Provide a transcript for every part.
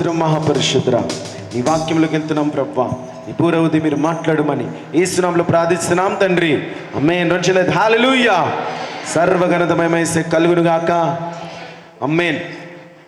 స్తోత్రం మహాపరిశుద్ర. నీ వాక్యంలోకి వెళ్తున్నాం ప్రభువా. నీ పూర్వది మీరు మాట్లాడమని యేసునామములో ప్రార్థిస్తున్నాం తండ్రి. ఆమేన్. రోజులేదు హల్లెలూయా. సర్వఘనతమయమైసే కలుగును గాక. ఆమేన్.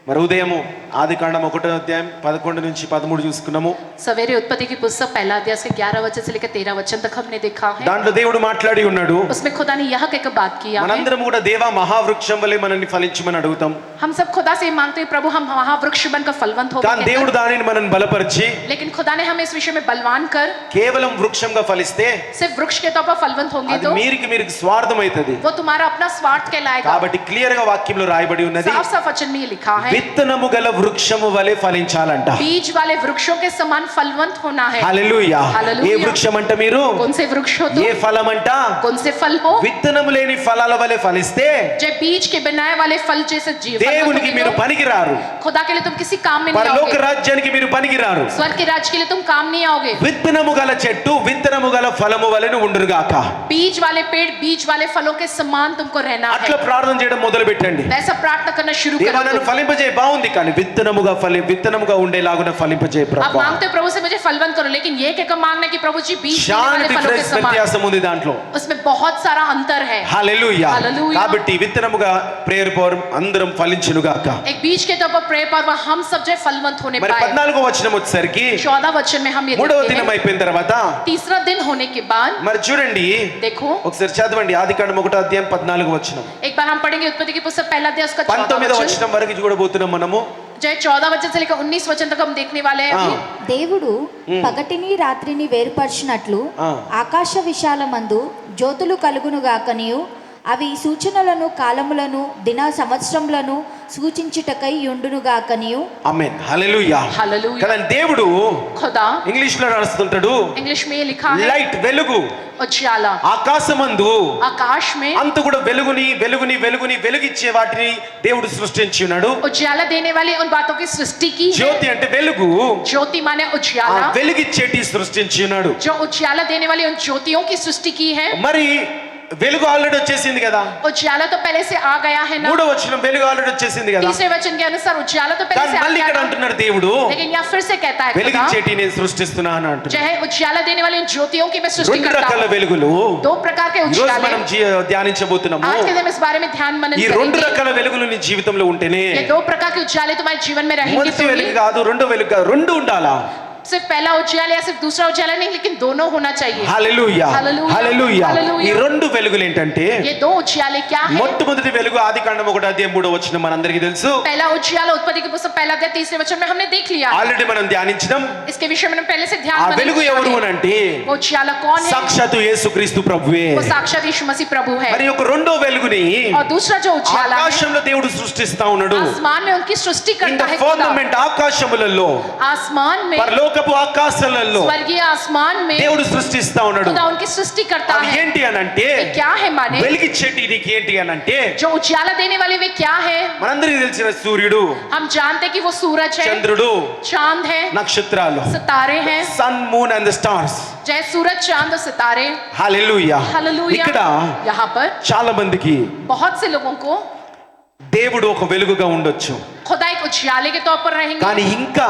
మరి ఉదయము ఆదికాండం 1వ అధ్యాయం 11 నుంచి 13 చూసుకున్నాము. सवेरे उत्पत्ति की पुस्तक पहला अध्याय से 11 वचन से लेकर 13 वचन तक हमने देखा है. దాంట్లో దేవుడు మాట్లాడి ఉన్నాడు. उसमें खुदा ने यह कहकर बात किया है. మనందరం కూడా దేవా మహావృక్షం వలె మనల్ని ఫలించమని అడుగుతాం. हम सब खुदा से मांगते हैं प्रभु हम महावृक्ष बनकर फलवंत हो. కానీ దేవుడు దానిని మనల్ని బలపరిచి लेकिन खुदा ने हमें इस विषय में बलवान कर కేవలం వృక్షంగా ఫలిస్తే सिर्फ वृक्ष के तौर पर फलवंत होंगे అది तो మీరు స్వార్థం అవుతుంది. वो तुम्हारा अपना स्वार्थ कहलाएगा. కాబట్టి క్లియర్ గా వాక్యంలో రాయబడి ఉన్నది, साफ साफ वचन में लिखा है విత్తనము గల వృక్షము వలె ఫలించాలంట. बीज वाले वृक्षों के समान फलवंत होना है. హల్లెలూయా. ఏ వృక్షం అంట మీరు? कौन से वृक्ष हो ఏ तुम? ఫలం అంట? कौन से फल हो? విత్తనము లేని ఫలాల వలె ఫలిస్తే जब बीज के बनाए वाले फल जैसे जीवन దేవునికి మీరు పనికిరారు. खुदा के लिए तुम किसी काम में नहीं పరలోక आओगे. రాజ్యానికి మీరు పనికిరారు. स्वर्ग के राज्य के लिए तुम काम नहीं आओगे. విత్తనము గల చెట్టు విత్తనము గల ఫలము వలె ఉండుగాక. बीज वाले पेड़ बीज वाले फलों के समान तुमको रहना है. అట్లా ప్రార్థన చేయడం మొదలు పెట్టండి. ऐसा प्रार्थना करना शुरू దేవా करो. నన్ను ఫలింపజేయ. బాగుంది, కానీ విత్తనముగా ఉండేలాగున ఫలింపజేయ आप ప్రభువా. मांगते हो प्रभु से मुझे फलवंत करो, लेकिन ये कहकर मांगना कि प्रभु जी बीज देने చాలా वाले फलों के డిఫరెన్స్ समान. వ్యత్యాసం ఉంది దాంట్లో. उसमें बहुत सारा अंतर है. హల్లెలూయా. హల్లెలూయా. కాబట్టి విత్తనముగా ప్రేయర్ పవర్ అందరం ఫలించునుగాక. एक बीज के तौर पर प्रेयर पर हम सब जो फलवंत होने మరి पाए. 14వ వచనం వచ్చేసరికి 14 वचन में हम ये మూడవ देखते దినం हैं. అయిపోయిన తర్వాత तीसरा दिन होने के बाद మరి చూడండి, देखो ఒకసారి చదవండి ఆదికాండం 1వ అధ్యాయం 14వ వచనం. एक बार हम पढ़ेंगे उत्पत्ति की पुस्तक पहला अध्याय उसका 19వ 14 वचन. వచనం వరకు చూడబోతున్నాం మనము. जो 14 वचन से लेकर 19 वचन तक हम देखने वाले हैं अभी. దేవుడు పగటిని రాత్రిని వేరుపరిచినట్లు ఆ. ఆకాశ విశాలమందు జ్యోతులు కలుగునుగాకనియు అవి సూచనలను కాలములను దిన సంవత్సరములను సూచించుటకై యుండునుగాకనియు. ఆమేన్. హల్లెలూయా. हालेलुया. కానీ దేవుడు खुदा ఇంగ్లీష్ లో రాస్తుంటాడు, इंग्लिश में ये लिखा है లైట్ వెలుగు उजाला. ఆకాశమందు आकाश में అంత కూడా వెలుగుని వెలుగిచ్చే వాటిని దేవుడు సృష్టించి ఉన్నాడు. उजाला देने वाली उन बातों की सृष्टि की है. జ్యోతి అంటే వెలుగు, ज्योति माने ఆ उजाला. వెలుగిచ్చేటి సృష్టించి ఉన్నాడు. जो उजाला देने वाली उन ज्योतियों की सृष्टि की है. మరి వెలుగు ఆల్రెడీ వచ్చేసింది కదా. उजाला तो पहले से आ गया है ना. మూడో వచనం వెలుగు ఆల్రెడీ వచ్చేసింది కదా. तीसरे वचन के अनुसार उजाला तो पहले కానీ से आ మళ్ళీ गया ఇక్కడ था. అంటున్నాడు దేవుడు, लेकिन यहाँ फिर से कहता है खुदा వెలుగిచ్చేటి నేను సృష్టిస్తున్నాను जो అంటున్నాడు. है उजाला देने वाली उन ज्योतियों की मैं सृष्टि రెండు करता రకాల हूँ. వెలుగులు दो प्रकार के ఈ రోజు उजाले మనం ధ్యానించబోతున్నాము. आज के दिन इस बारे में ध्यान मनन ఈ రెండు करेंगे. రకాల వెలుగులు నీ జీవితంలో ఉంటేనే ये दो प्रकार के उजाले तुम्हारे जीवन में रहेंगे. మొదటి तो వెలుగు ही కాదు, రెండో వెలుగు కాదు, రెండు ఉండాలా. सिर्फ पहला उजाला या सिर्फ दूसरा उजाला नहीं, लेकिन दोनों होना चाहिए. హల్లెలూయా. హల్లెలూయా. హల్లెలూయా. హల్లెలూయా. ఈ రెండు వెలుగులు ఏంటంటే, ये दो उजाले क्या है? మొట్టమొదటి వెలుగు ఆదికాండం 1వ అధ్యాయం 3వ వచనం మనందరికీ తెలుసు. पहला उजाला उत्पत्ति की पुस्तक पहला अध्याय 3 वचन में हमने देख लिया. ఆల్రెడీ మనం ధ్యానించడం. इसके विषय में पहले से ध्यान ఆ मनन వెలుగు किया ఎవరు है. అనంటే वो उजाला कौन है? సాక్షాత్తు యేసుక్రీస్తు ప్రభువే. वो साक्षात यीशु मसीह प्रभु है. మరి ఒక రెండో వెలుగుని और दूसरा जो उजाला है ఆకాశంలో దేవుడు సృష్టిస్తా ఉన్నాడు. आसमान में उनकी सृष्टि ఇన్ करता ద है खुदा. ఫర్మమెంట్ ఆకాశములలో, आसमान में పరలోకపు ఆకాశాలలో स्वर्गीय आसमान में దేవుడు సృష్టిస్తా ఉన్నాడు. खुदा उनकी सृष्टि करता అవి है. ఏంటి అనంటే, वे क्या है माने? వెలిగిచ్చేటి నీకు ఏంటి అనంటే, जो उजाला देने वाले वे क्या है? మనందరికీ తెలిసిన సూర్యుడు, हम जानते कि वो सूरज है, చంద్రుడు, चांद है, నక్షత్రాలు, सितारे हैं. Sun moon and the stars. जय सूरज चांद और सितारे. హల్లెలూయా. हालेलुया. ఇక్కడ यहाँ पर చాలా మందికి बहुत से लोगों को దేవుడు ఒక వెలుగుగా ఉండొచ్చు, खुदा एक उजाले के तौर पर रहेंगे, కానీ ఇంకా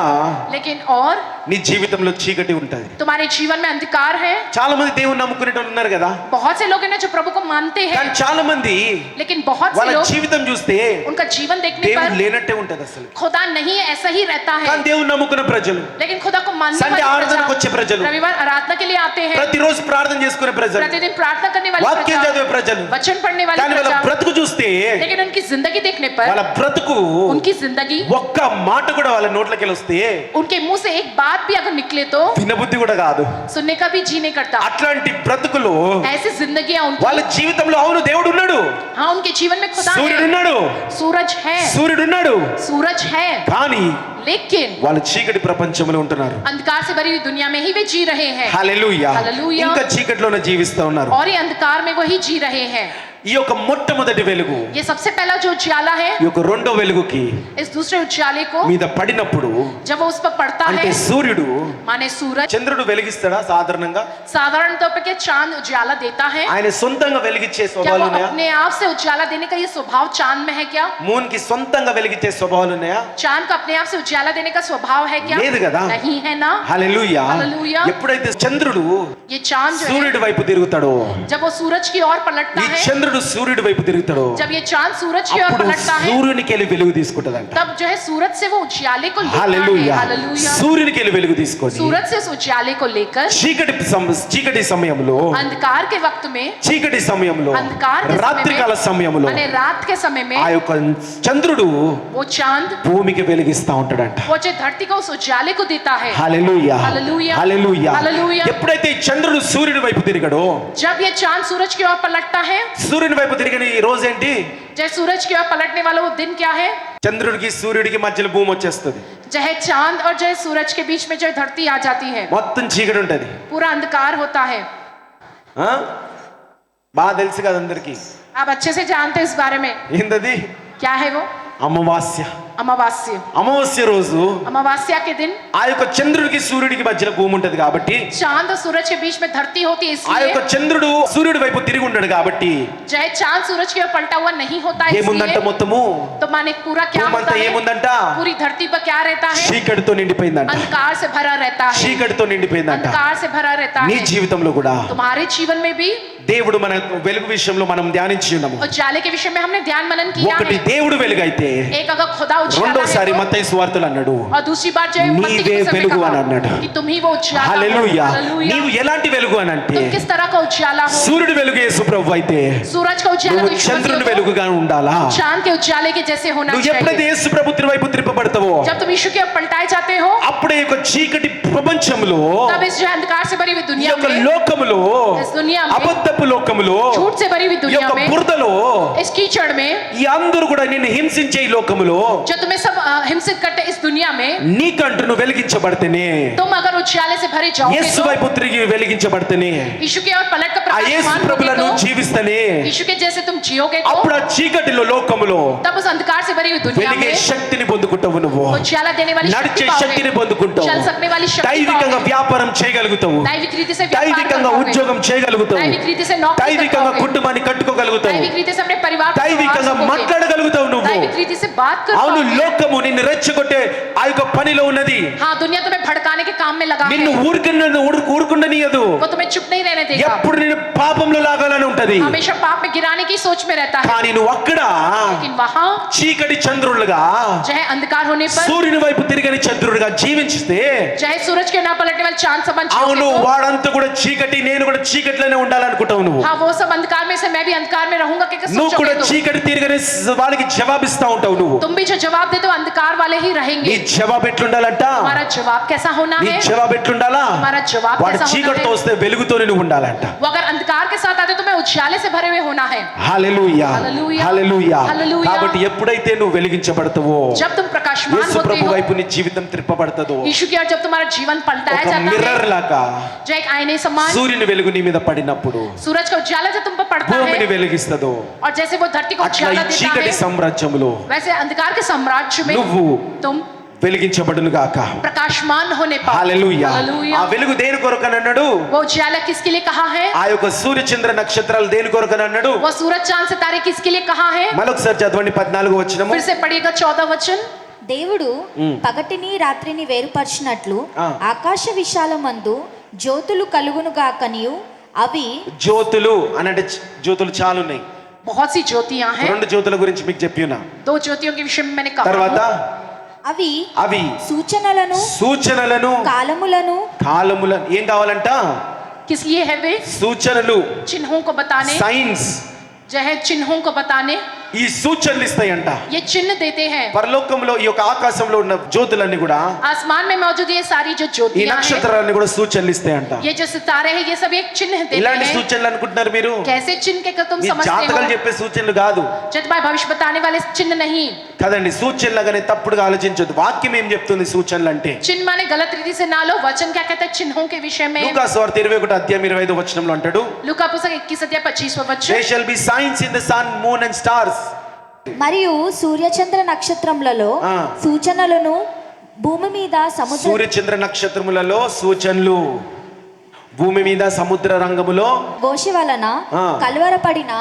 लेकिन और నీ జీవితంలో చీకటి ఉంటది. तुम्हारे जीवन में अंधकार है. చాలా మంది దేవుని నమ్ముకునేటోళ్ళు ఉన్నారు కదా, बहुत से लोग हैं ना जो प्रभु को मानते हैं, కానీ చాలా మంది लेकिन बहुत से వాళ్ళ लोग జీవితం చూస్తే उनका जीवन देखने దేవుడు पर లేనట్టే ఉంటది అసలు. खुदा नहीं है, ऐसा ही रहता है. కానీ దేవుని నమ్ముకున్న ప్రజలు, लेकिन खुदा को मानने సండే वाली ఆరాధనకు వచ్చే प्रजा, ప్రజలు, रविवार आराधना के लिए आते हैं, ప్రతిరోజు ప్రార్థన చేసుకునే ప్రజలు, प्रतिदिन प्रार्थना करने वाली వాక్యం प्रजा, చదివే ప్రజలు, वचन पढ़ने वाली కానీ వాళ్ళ प्रजा, బ్రతుకు చూస్తే, लेकिन उनकी जिंदगी देखने पर వాళ్ళ బ్రతుకు उनकी जिंदगी ఒక్క మాట కూడా వాళ్ళ నోట్లోకి వస్తే उनके मुंह से एक बात भी अगर निकले तो వినబుద్ధి కూడా కాదు. सुनने का भी जी नहीं करता. అట్లాంటి బ్రతుకులు ऐसी जिंदगी వాళ్ళ उनकी. జీవితంలో అవును దేవుడు ఉన్నాడు, हाँ, उनके जीवन में खुदा సూర్యుడు है, ఉన్నాడు, सूरज है, సూర్యుడు ఉన్నాడు, सूरज है, కానీ लेकिन వాళ్ళు చీకటి ప్రపంచంలో ఉంటున్నారు. अंधकार से भरी हुई दुनिया में ही वे जी रहे हैं. హల్లెలూయా. హల్లెలూయా. ఇంకా చీకటిలోనే జీవిస్తూ ఉన్నారు. और ये अंधकार में वही जी रहे हैं. ఈ యొక్క మొట్టమొదటి వెలుగు ये सबसे पहला जो उजाला है ఈ యొక్క రెండో వెలుగుకి इस दूसरे उजाले को మీద పడినప్పుడు जब वो उस पर पड़ता అంటే है సూర్యుడు माने सूरज చంద్రుడు వెలిగిస్తాడా సాధారణంగా? साधारण तौर पे क्या चांद उजाला देता है? ఆయన సొంతంగా వెలిగించే क्या స్వభావాలు वो ఉన్నాయా? अपने आप से उजाला देने का ये स्वभाव चांद में है क्या? మూన్ కి సొంతంగా వెలిగించే స్వభావాలు ఉన్నాయా? चांद का अपने आप से उजाला देने का स्वभाव है क्या? లేదు కదా? नहीं है ना। హల్లెలూయా. హల్లెలూయా. ఎప్పుడైతే చంద్రుడు ये चांद जो है సూర్యుడి వైపు తిరుగుతాడో, जब वो सूरज की ओर पलटता ఈ है, చంద్రుడు సూర్యుడి వైపు తిరుగుతాడో, जब ये चांद सूरज की ओर అప్పుడు पलटता है సూర్యునికి వెళ్ళి వెలుగు తీసుకుంటదంట. तब जो है सूरज से वो उजाले को लेता है। హల్లెలూయా. हालेलूया। సూర్యునికి వెళ్ళి వెలుగు తీసుకొని सूरज से उस उजाले को लेकर చీకటి సమయంలో, अंधकार के वक्त में, చీకటి సమయంలో, अंधकार के రాత్రి కాల समय సమయంలో में, माने रात के समय में ఆ యొక్క చంద్రుడు वो चांद భూమికి వెలిగిస్తా ఉంటాడంట. वो जो धरती को उस उजाले को देता है। హల్లెలూయా. హల్లెలూయా. హల్లెలూయా. హల్లెలూయా. ఎప్పుడైతే ఈ చంద్రుడు సూర్యుడి వైపు తిరిగాడో, जब ये चांद सूरज की ओर पलटता है, సూర్యుని వైపు తిరిగిన ఈ రోజు ఏంటి? जय सूरज की ओर पलटने वाला वो दिन क्या है? చంద్రుడికి సూర్యుడికి మధ్యలో భూమి వచ్చేస్తుంది. जय चांद और जय सूरज के बीच में जो धरती आ जाती है, మొత్తం చీకటి ఉంటది. पूरा अंधकार होता है। ఆ? బాగా తెలుసు కదా అందరికి. आप अच्छे से जानते हैं इस बारे में। ఏంటది? क्या है वो? అమావాస్య. अमावास्या। అమావాస్య రోజు अमावास्या के दिन ఆ యొక్క చంద్రుడికి సూర్యుడికి మధ్యలో భూమి ఉంటది కాబట్టి, चांद और सूरज के बीच में धरती होती है, ఆ యొక్క इसलिए చంద్రుడు సూర్యుడి వైపు తిరిగి ఉన్నాడు కాబట్టి जय चांद सूरज की ओर पलटा हुआ नहीं होता है, ఏముందంట? इसलिए మొత్తము तो माने पूरा क्या భూమి होता అంతా है? ఏముందంట? पूरी धरती पर क्या रहता है? చీకటితో నిండిపోయిందంట. अंधकार से भरा रहता है। చీకటితో నిండిపోయిందంట. अंधकार से भरा रहता నీ है। జీవితంలో కూడా तुम्हारे जीवन में भी దేవుడు మన వెలుగు విషయంలో మనం ధ్యానించి ఉన్నాము. उजाले के विषय में हमने ध्यान मनन किया ఒకటి है। దేవుడు వెలుగైతే, एक अगर खुदा उजाला రెండోసారి है तो, మత్తయి సువార్తలు అన్నాడు, और दूसरी बार जो है मत्ती की నీవే पुस्तक में వెలుగు कहा అని అన్నాడు. कि तुम ही वो उजाला हो। హల్లెలూయా. हालेलुया। నీవు ఎలాంటి వెలుగు అని అంటే, तुम किस तरह का उजाला हो? సూర్యుడు వెలుగు యేసు ప్రభు అయితే सूरज का उजाला నువ్వు तो ईश्वर చంద్రుని की हो, వెలుగుగా ఉండాలా. चांद के उजाले के जैसे होना నువ్వు ఎప్పుడైతే चाहिए। యేసు ప్రభు వైపు త్రిప్పబడతావో, जब तुम यीशु के ओर पलटाए जाते हो, అప్పుడే ఈ యొక్క చీకటి ప్రపంచంలో, तब इस जो अंधकार से भरी हुई ఈ दुनिया యొక్క में, లోకములో, इस दुनिया में, అబద్ధపు లోకములో, झूठ से भरी हुई ఈ दुनिया యొక్క में, బురదలో इस कीचड़ में, ఈ అందరూ కూడా నిన్ను హింసించే ఈ లోకములో जो तुम्हें सब हिंसित करते इस दुनिया में, నీకంటూ నువ్వు వెలిగించబడితేనే, तुम अगर उजाले से भरे जाओगे యేసు तो, వైపు తిరిగి వెలిగించబడితేనే, यीशु के ओर पलट कर ఆ యేసు प्रकाशमान ప్రభువులో होगे నువ్వు तो, జీవిస్తేనే, यीशु के जैसे तुम जियोगे तो, అప్పుడు ఆ చీకటిలో లోకములో तब उस अंधकार से भरी हुई दुनिया వెలిగే में శక్తిని పొందుకుంటావు. నువ్వు उजाला देने वाली शक्ति నడిచే पाओगे, శక్తిని పొందుకుంటావు. चल सकने वाली शक्ति దైవికంగా पाओगे, వ్యాపారం చేయగలుగుతావు. दैविक रीति से व्यापार దైవికంగా करोगे, ఉద్యోగం చేయగలుగుతావు. दैविक रीति से नौकरी దైవికంగా करोगे, కుటుంబాన్ని కట్టుకోగలుగుతావు. दैविक रीति से अपने परिवार को దైవికంగా संभाल सकोगे, మాట్లాడగలుగుతావు. నువ్వు दैविक रीति से बात कर అవును, पाओगे। లోకము నిన్ను రెచ్చగొట్టే ఆ యొక్క పనిలో ఉన్నది. हाँ, दुनिया तुम्हें भड़काने के काम में लगा నిన్ను है, ఊరుకుండనీయదు. वो तुम्हें चुप नहीं रहने देगा, ఎప్పుడు నిన్ను పాపంలో లాగాలని ఉంటది. हमेशा पाप में गिराने की सोच में रहता है। కానీ నువ్వు అక్కడ लेकिन वहाँ చీకటి చంద్రులుగా, चाहे अंधकार होने पर, సూర్యుని వైపు తిరిగని చంద్రుడిగా జీవించితే, चाहे सूरज के ना पलटने वाले चांद समान అవును, जियोगे तो, వాడంతా కూడా చీకటి, నేను కూడా చీకట్లోనే ఉండాలనుకుంటావు. నువ్వు हाँ वो सब अंधकार में से मैं भी अंधकार में रहूंगा क्या నువ్వు కూడా सोचोगे तो, చీకటి తిరగని వాళ్ళకి జవాబిస్తా ఉంటావు. నువ్వు तुम भी जो जवाब देते हो अंधकार वाले ही నీ रहेंगे। జవాబు ఎట్లుండాలంట? हमारा जवाब कैसा होना నీ है? జవాబు ఎట్లుండాలా? हमारा जवाब వాడు कैसा होना చీకటితో है? వస్తే వెలుగుతోనే నువ్వు ఉండాలంట. वो अगर अंधकार के साथ आते तो मैं उजाले से भरे हुए होना है। హల్లెలూయా. హల్లెలూయా. హల్లెలూయా. హల్లెలూయా. కాబట్టి ఎప్పుడైతే నువ్వు వెలిగించబడతావో, जब तुम प्रकाशमान యేసు होते ప్రభు हो, వైపు నీ జీవితం త్రిప్పబడతదో, यीशु की ओर जब तुम्हारा जीवन पलटाया ఒక जाता మిర్రర్ है, లాగా जो एक आईने समान సూర్యుని వెలుగు నీ మీద పడినప్పుడు सूरज का उजाला जब तुम पर पड़ता భూమిని है, వెలిగిస్తదో, और जैसे वो धरती को అట్లా ఈ उजाला देता చీకటి है, సామ్రాజ్యంలో वैसे अंधकार के साम्राज्य में నువ్వు तुम వెలిగించబడును గాక. प्रकाशमान होने पाओ। హల్లెలూయా. हालेलुया। ఆ వెలుగు దేని కొరకని అన్నాడు? वो उजाला किसके लिए कहा है? ఆ యొక్క సూర్య చంద్ర నక్షత్రాలు దేని కొరకని అన్నాడు? वो सूरज चांद सितारे किसके लिए कहा है? మరొకసారి చదవండి 14వ వచనము. फिर से पढ़िएगा 14 वचन। దేవుడు పగటిని రాత్రిని వేరుపరిచినట్లు ఆ. ఆకాశ విశాలమందు జ్యోతులు కలుగునుగాకనియు అవి జ్యోతులు అని అంటే జ్యోతులు చాలా ఉన్నాయి. बहुत सी ज्योतियां हैं। 2 జ్యోతుల గురించి మీకు చెప్పినా. 2 ज्योतियों के विषय में मैंने कहा తర్వాత అవి అవి సూచనలను సూచనలను, కాలములను కాలములను, ఏం కావాలంట? किस लिए है वे? సూచనలు, चिन्हों को बताने, సైన్స్. जो है चिन्हों को बताने, ఈ సూచనలు ఇస్తాయంట. ये चिन्ह देते हैं। పరలోకంలో ఈ యొక్క ఆకాశంలో ఉన్న జ్యోతులన్నీ కూడా, आसमान में मौजूद ये सारी जो ఈ ज्योतियां हैं, నక్షత్రాలన్నీ కూడా సూచనలు ఇస్తాయంట. ये जो सितारे हैं, ये सब एक चिन्ह देते ఇలాంటి हैं। సూచనలు అనుకుంటున్నారు మీరు? कैसे चिन्ह के तुम మీ समझते జాతకాలు हो? చెప్పే సూచనలు కాదు जब भाई भविष्य बताने वाले चिन्ह नहीं, కదండి. సూచనలుగానే తప్పుడుగా ఆలోచించొద్దు. వాక్యం ఏం చెప్తుంది సూచనలు అంటే? चिन्ह माने गलत रीति से ना लो। वचन क्या कहता है चिन्हों के विषय में? లూకా సువార్త 21 అధ్యాయం 25వ వచనంలో అంటాడు, लूका पुस्तक 21 अध्याय 25वां वचन। there shall be signs in the sun, moon and stars. మరియు సూర్యచంద్ర నక్షత్రములలో ఆ. సూచనలను భూమి మీద సముద్ర సూర్యచంద్ర నక్షత్రములలో సూచనలు, భూమి మీద సముద్ర రంగములో ఘోష వలన ఆ. కలవరపడిన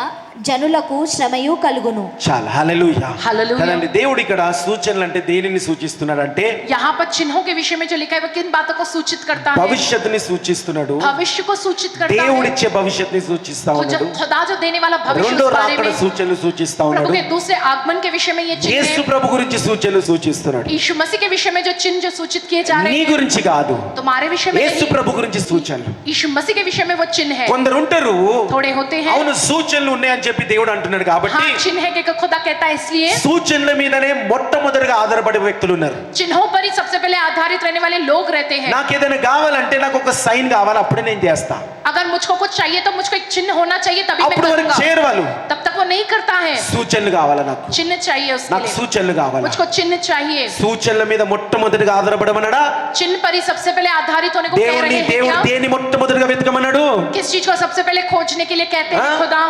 జనులకు శ్రమయు కలుగును. చాలా హల్లెలూయా. హల్లెలూయా. కదండి, దేవుడు ఇక్కడ సూచనలు అంటే దేనిని సూచిస్తున్నాడంటే यहाँ पर चिन्हों के विषय में जो लिखा है वो किन बातों को सूचित करता है? భవిష్యత్తుని సూచిస్తున్నాడు, भविष्य को सूचित करता है। దేవుడిచ్చే భవిష్యత్తుని సూచిస్తా वो ఉన్నాడు, जब खुदा जो देने वाला भविष्य రెండో उस बारे రాకడ में, సూచనలు సూచిస్తా प्रभु ఉన్నాడు, के दूसरे आगमन के विषय में ये चिन्ह యేసు है। ప్రభు గురించి సూచనలు సూచిస్తున్నాడు. यीशु मसीह के विषय में जो चिन्ह जो सूचित किए जा रहे నీ हैं గురించి కాదు, तुम्हारे विषय में యేసు नहीं, ప్రభు గురించి సూచనలు. यीशु मसीह के विषय में वो चिन्ह है। కొందరు ఉంటారు, थोड़े होते हैं అవును సూచనలు ఉన్నాయని చెప్పి దేవుడు అంటున్నాడు కాబట్టి हाँ चिन्ह है कि खुदा कहता है, इसलिए సూచనల మీదనే మొట్టమొదటిగా ఆధారపడే వ్యక్తులు ఉన్నారు. चिन्हों पर ही सबसे पहले आधारित रहने वाले लोग रहते हैं। నాకు ఏదైనా కావాలంటే నాకు ఒక సైన్ కావాలి, అప్పుడే నేను చేస్తా. अगर मुझको कुछ चाहिए तो मुझको एक चिन्ह होना चाहिए, तभी मैं అప్పుడు వరకు करूंगा। చేయరు వాళ్ళు. तब तक वो नहीं करता है। సూచనలు కావాలా, నాకు चिन्ह चाहिए उसके నాకు लिए, సూచనలు కావాలా. मुझको चिन्ह चाहिए। సూచనల మీద మొట్టమొదటిగా ఆధారపడమన్నాడా? चिन्ह पर ही सबसे पहले आधारित होने को कह దేవుని रहे हैं దేవుడు क्या? దేని మొట్టమొదటిగా వెతకమన్నాడు? किस चीज को सबसे पहले खोजने के लिए कहते हैं हाँ? खुदा?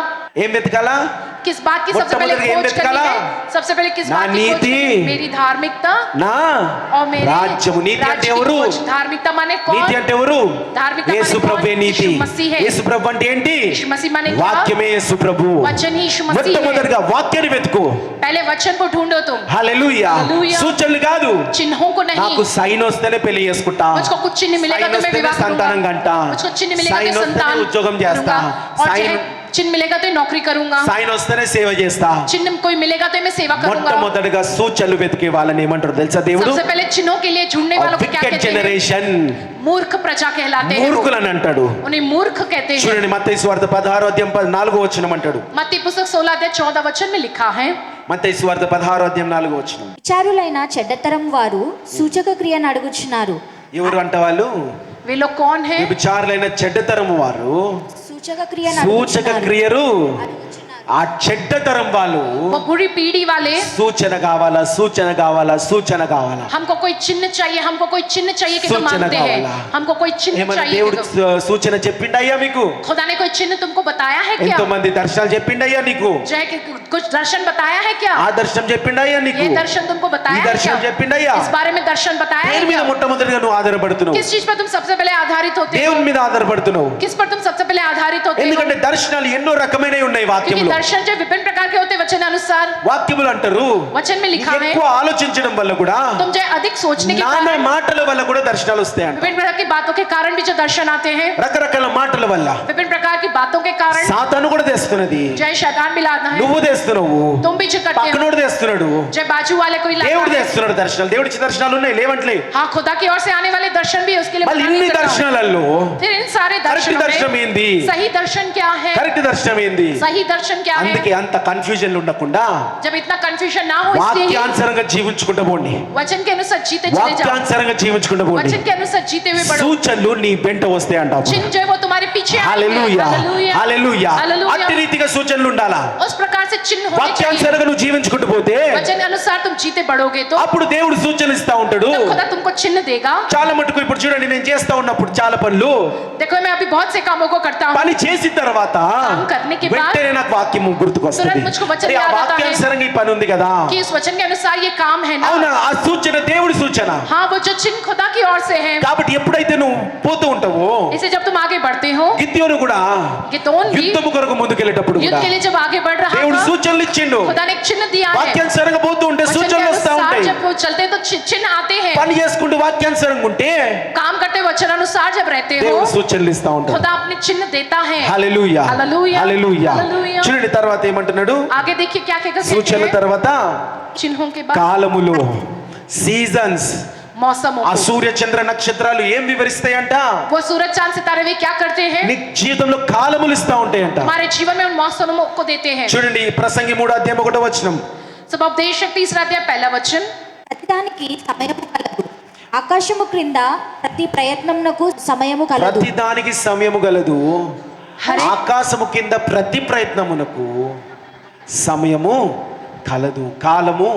ఏం వెతకాలా? किस बात की सबसे पहले మొట్టమొదటిగా ఏం खोज करनी వెతకాలా? है? सबसे पहले किस నా बात की खोज నీతి. करनी है? मेरी धार्मिकता నా और मेरे రాజ్యము. నీతి राज्य అంటే की ఎవరు? खोज। धार्मिकता माने कौन? నీతి అంటే ఎవరు? धार्मिकता యేసు माने ప్రభువే कौन? నీతి. यीशु मसीह है। యేసు ప్రభు అంటే ఏంటి? यीशु मसीह माने क्या? వాక్యమే యేసు ప్రభు. वचन ही यीशु मसीह है। మొట్టమొదటిగా వాక్యాన్ని వెతుకు. पहले वचन को ढूंढो तुम, హల్లెలూయా. హల్లెలూయా. సూచనలు కాదు, चिन्हों को नहीं। నాకు సైన్ వస్తేనే పెళ్లి చేసుకుంటా, मुझको कुछ चिन्ह मिलेगा సైన్ तो मैं వస్తేనే विवाह సంతానం करूंगा, కంటా, मुझको चिन्ह मिलेगा సైన్ तो వస్తేనే संतान ఉద్యోగం చేస్తా, करूंगा, और సైన్ चिन्ह मिलेगा तो नौकरी करूंगा, సైన్ వస్తేనే సేవ చేస్తా. चिन्ह कोई मिलेगा तो मैं सेवा करूंगा। మొట్టమొదటిగా సూచనలు వెతికే వాళ్ళని ఏమంటారు తెలుసా దేవుడు? सबसे पहले चिन्हों के लिए ढूंढने वालों को क्या వికెట్ कहते हैं? జనరేషన్, मूर्ख प्रजा कहलाते हैं वो। మూర్ఖులని అంటాడు. उन्हें मूर्ख कहते हैं। చూడండి మత్తయి సువార్త 16వ అధ్యాయం 4వ వచనం అంటాడు. मत्ती पुस्तक 16 अध्याय 14 वचन में लिखा है, మత్తయి సువార్త 16వ అధ్యాయం 4వ వచనం. విచారులైన చెడ్డతరం వారు సూచక క్రియను అడుగుచున్నారు. ఎవరు అంట వాళ్ళు? वे लोग कौन है? విచారులైన చెడ్డతరము వారు సూచక క్రియను సూచక అడుగుచున్నారు. క్రియలు. అడుగుచున్నారు. ఆ చెడ్డతరం వాళ్ళు वो बुरी पीढ़ी वाले, సూచన కావాలా, సూచన కావాలా, సూచన కావాలా. हमको कोई चिन्ह चाहिए, हमको कोई चिन्ह चाहिए कि तुम सूचना मानते हैं, कावाला। हमको कोई चिन्ह ఏమన్నా चाहिए దేవుడు कि तुम। సూచన చెప్పిండయ్యా మీకు? खुदा ने कोई चिन्ह तुमको बताया है क्या? ఎంతో మంది దర్శనాలు చెప్పిండయ్యా నీకు? जय कि कुछ दर्शन बताया है क्या? ఆ దర్శనం చెప్పిండయ్యా నీకు? ये दर्शन तुमको ఈ बताया है దర్శనం क्या? చెప్పిండయ్యా? इस बारे में दर्शन बताया है దేని మీద क्या? మొట్టమొదటిగా నువ్వు ఆధారపడుతున్నావు? किस चीज पर तुम सबसे पहले आधारित होते हो? దేవుని మీద ఆధారపడుతున్నావు. किस पर तुम सबसे पहले आधारित होते हो? ఎందుకంటే దర్శనాలు ఎన్నో రకమైనవి ఉన్నాయి क्योंकि వాక్యంలో. दर्शन जो विभिन्न प्रकार के होते हैं वचन अनुसार, వాక్యములు అంటారు वचन में लिखा है, ఎక్కువ ఆలోచించడం వల్ల కూడా, तुम जो अधिक सोचने के నానా कारण, మాటల వల్ల కూడా దర్శనాలు వస్తాయంట. विभिन्न प्रकार की बातों के कारण भी जो दर्शन आते हैं, రకరకాల మాటల వల్ల विभिन्न प्रकार की बातों के कारण సాతాను కూడా తెస్తున్నది, जय शैतान भी लाना है, నువ్వు తెస్తున్నావు, तुम भी जो करते हो, పక్కనోడు తెస్తున్నాడు, जय बाजू वाले कोई लाता దేవుడు है। తెస్తున్నాడు దర్శనాలు. దేవుడి ఇచ్చిన దర్శనాలు ఉన్నాయి లేవంట్లే. हाँ, खुदा की ओर से आने वाले दर्शन भी उसके लिए మళ్ళీ बना ఇన్ని नहीं सकता। దర్శనాలలో फिर इन सारे కరెక్ట్ దర్శనం दर्शनों में ఏంది? सही दर्शन क्या है? కరెక్ట్ దర్శనం ఏంది? सही दर्शन क्या है? అందుకే అంత కన్ఫ్యూజన్ ఉండకుండా जब इतना कंफ्यूजन ना हो, इसलिए ही వాక్యానుసారంగా జీవించుకుంటూ పోండి, वचन के अनुसार जीते चले जाओ, వాక్యానుసారంగా జీవించుకుంటూ పోండి. वचन के अनुसार जीते हुए बढ़ो। సూచనలు నీ వెంట వస్తాయి అంటావు. चिन्ह जो है वो तुम्हारे पीछे आएंगे। హల్లెలూయా, हालेलुया, హల్లెలూయా. हालेलुया। అట్టి రీతిగా సూచనలు ఉండాలా. उस प्रकार से चिन्ह होने चाहिए। వాక్యానుసారంగా నువ్వు జీవించుకుంటూ పోతే वचन के अनुसार तुम जीते बढ़ोगे तो అప్పుడు దేవుడు సూచనలు ఇస్తా ఉంటాడు. तब खुदा तुमको चिन्ह देगा। చాలా మటుకు ఇప్పుడు చూడండి, నేను చేస్తా ఉన్నప్పుడు చాలా పనులు देखो मैं अभी बहुत से कामों को करता हूँ, పని చేసిన తర్వాత काम करने के बाद వెంటనే నాకు వాక్యం గుర్తుకొస్తుంది. तुरंत मुझको वचन అరే, ఆ याद आता है। వాక్యానుసారంగా ఈ పని ఉంది కదా. कि इस वचन के अनुसार ये काम है ना। అవునా? ఆ సూచన దేవుడి సూచన. हाँ, वो जो चिन्ह खुदा की ओर से है। కాబట్టి ఎప్పుడైతే నువ్వు పోతూ ఉంటావో, इसे जब तुम आगे बढ़ते हो, గిద్యోను కూడా गिदोन भी యుద్ధము కొరకు ముందుకెళ్ళేటప్పుడు युद्ध కూడా के लिए जब आगे बढ़ रहा దేవుడు था, సూచనలు ఇచ్చిండు. खुदा ने एक चिन्ह दिया है। వాక్యానుసారంగా పోతూ ఉంటే वचन के సూచనలు వస్తా अनुसार ఉంటాయి. जब वो चलते हैं तो चिन्ह आते हैं। పని చేసుకుంటూ వాక్యానుసారంగా ఉంటే काम करते वचन अनुसार जब रहते हो, దేవుడు సూచనలు ఇస్తా ఉంటాడు. खुदा अपने चिन्ह देता है। హల్లెలూయా, హల్లెలూయా, హల్లెలూయా. హల్లెలూయా. చూడండి తర్వాత ఏమంటున్నాడు? आगे देखिए क्या कहकर कहते సూచనల हैं, తర్వాత चिन्हों के बाद కాలములు, సీజన్స్. मौसमों ఆ को। సూర్య చంద్ర నక్షత్రాలు ఏం వివరిస్తాయంట? वो सूरज चांद सितारे वे क्या करते हैं? నీ జీవితంలో కాలములు ఇస్తా ఉంటాయంట. हमारे जीवन में उन मौसमों को देते हैं। చూడండి ప్రసంగి 3వ అధ్యాయం 1వ వచనం. सब उपदेश 3 अध्याय 1 वचन, ప్రతిదానికి సమయము కలదు. ఆకాశము క్రింద ప్రతి ప్రయత్నమునకు సమయము కలదు. ప్రతి దానికి సమయము గలదు. హరే. ఆకాశము కింద ప్రతి ప్రయత్నమునకు సమయము కలదు, కాలము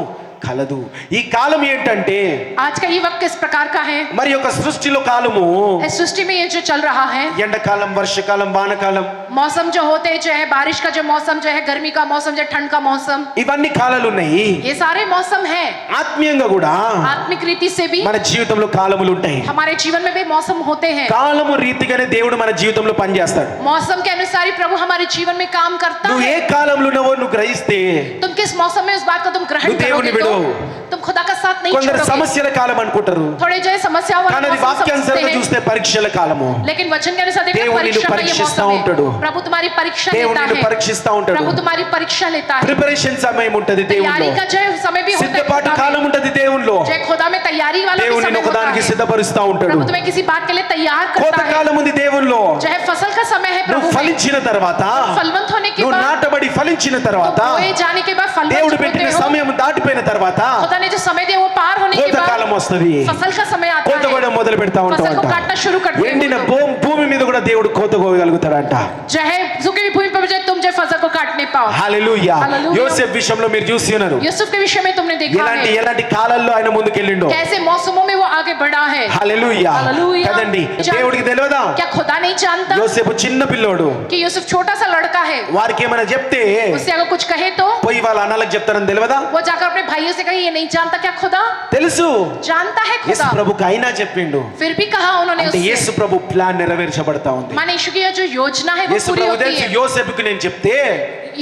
కలదు. ఈ కాలం ఏంటంటే आज का ये वक्त किस प्रकार का है? మరి యొక్క సృష్టిలో కాలము इस सृष्टि में ये जो चल रहा है, ఎండాకాలం, వర్షకాలం, వానకాలం, मौसम जो होते हैं, चाहे बारिश का जो मौसम, चाहे गर्मी का मौसम, चाहे ठंड का मौसम, ఇవన్నీ కాలాలు ఉన్నాయి. ये सारे मौसम है. ఆత్మీయంగా కూడా आत्मिक रीति से भी మన జీవితంలో కాలములు ఉంటాయి. हमारे जीवन में भी मौसम होते हैं. కాలము రీతిగానే దేవుడు మన జీవితంలో పనిచేస్తాడు. मौसम के अनुसार ही प्रभु हमारे जीवन में काम करता నువ్వు ఏ है. కాలంలో ఉన్నావో నువ్వు గ్రహిస్తే तुम किस मौसम में उस बात को तुम ग्रहण నువ్వు దేవుని करोगे तो విడు. तुम खुदा का साथ नहीं కొందరు छोड़ोगे. సమస్యల కాలం అనుకుంటారు, थोड़े जो है समस्याओं वाला కానీ అది मौसम समझते వాక్యానుసారంగా हैं. చూస్తే పరీక్షల కాలము. लेकिन वचन के अनुसार देखना దేవుడు నిన్ను परीक्षा का ये పరీక్షిస్తా मौसम ఉంటాడు. है. प्रभु तुम्हारी परीक्षा దేవుడు लेता నిన్ను है. పరీక్షిస్తా ఉంటాడు. प्रभु तुम्हारी परीक्षा लेता है. ప్రిపరేషన్ సమయం ఉంటది దేవునిలో, तैयारी का जो है समय भी होता है. సిద్ధపాటు खुदा కాలం में. ఉంటది దేవునిలో. जो है खुदा में तैयारी वाला भी దేవుడు समय నిన్ను होता ఒకదానికి है. సిద్ధపరుస్తా ఉంటాడు. प्रभु तुम्हें किसी बात के लिए तैयार కోత करता है. కాలం ఉంది దేవునిలో. जो है फसल का समय है నువ్వు प्रभु में. ఫలించిన తర్వాత, फलवंत होने के నువ్వు बाद, నాటబడి ఫలించిన తర్వాత, बोए जाने के बाद फलवंत దేవుడు जब పెట్టిన होते हो, సమయం దాటిపోయిన తర్వాత खुदा ने जो समय दिया वो पार होने के కోత बाद కాలం వస్తది. फसल का समय आता కోత है. కూడా మొదలు పెడతా फसल को ఉంటాడంట. काटना शुरू करते हो ఎండిన तुम. భూమి మీద కూడా దేవుడు కోత కోయగలుగుతాడంట. जो है सूखी हुई भूमि पर जो तुम जो फसल को काटने पाओ. హల్లెలూయా. హల్లెలూయా. యోసేపు విషయంలో మీరు చూసి ఉన్నారు, यूसुफ के विषय में तुमने देखा ఎలాంటి है ఎలాంటి కాలాల్లో ఆయన ముందుకెళ్ళిండో. कैसे मौसमों में वो आगे बढ़ा है. హల్లెలూయా. హల్లెలూయా. కదండి, దేవుడికి తెలియదా क्या खुदा नहीं जानता యోసేపు చిన్న పిల్లోడు, कि यूसुफ छोटा सा लड़का है. వారికి ఏమైనా చెప్తే उससे अगर कुछ कहे तो పోయి వాళ్ళ అన్నలకు చెప్తారని తెలియదా? वो जाकर अपने भाइयों से कहे ये नहीं जानता क्या खुदा? తెలుసు. जानता है యేసు खुदा. ప్రభుకి అయినా చెప్పిండు. फिर भी कहा उन्होंने అంటే उससे. యేసు ప్రభు ప్లాన్ నెరవేర్చబడతా ఉంది. माने यीशु की ये जो योजना है वो యేసు पूरी ప్రభు होती తెలుసు, है. యోసేపుకి నేను చెప్తే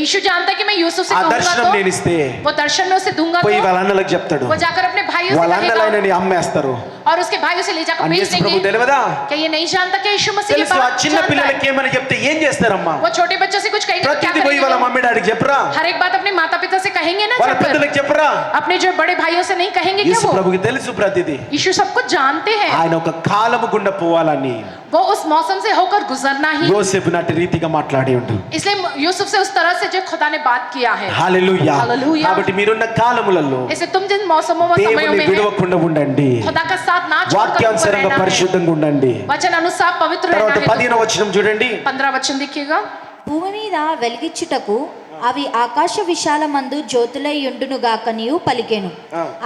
यीशु जानता है कि मैं यूसुफ से ఆ कहूंगा దర్శనం నేను तो ఇస్తే वो दर्शन में उसे दूंगा పోయి तो వాళ్ళ అన్నలకు చెప్తాడు. वो जाकर अपने भाइयों వాళ్ళ से అన్నలు कहेगा ఆయనని అమ్మేస్తారు. और उसके भाइयों से ले जाकर అని बेच యేసు ప్రభు देंगे. తెలియదా? क्या ये नहीं जानता कि यीशु मसीह की తెలుసు. ఆ बात చిన్న जानता है. పిల్లలకి ఏమైనా చెప్తే ఏం చేస్తారమ్మా? वो छोटे बच्चों से कुछ कहेंगे तो क्या ప్రతిదీ పోయి వాళ్ళ करेंगे? మమ్మీ డాడీకి చెప్పరా? हर एक बात अपने माता पिता से कहेंगे ना వాళ్ళ जाकर. పెద్దలకు చెప్పరా? अपने जो बड़े भाइयों से नहीं कहेंगे क्या యేసు वो? ప్రభుకి తెలుసు ప్రతిదీ. यीशु सब कुछ जानते हैं. ఆయన ఒక కాలము గుండా పోవాలని वो उस मौसम से होकर गुजरना ही. యోసేపు నాటి రీతిగా మాట్లాడి ఉండు. इसलिए यूसुफ से उस तरह से जो खुदा ने बात किया है. హల్లెలూయా. హల్లెలూయా. కాబట్టి మీరున్న కాలములలో इसलिए तुम जिन मौसमों में समयों దేవుని में है విడవకుండా ఉండండి. खुदा का साथ ना छोड़कर उनको వాక్యానుసారంగా रहना है. పరిశుద్ధంగా ఉండండి. वचन अनुसार पवित्र తర్వాత रहना है. 15వ వచనం చూడండి. 15 वचन देखिएगा. భూమి మీద వెలిగించుటకు అవి ఆకాశ విశాలమందు జ్యోతులై యుండునుగాక నీవు పలికెను.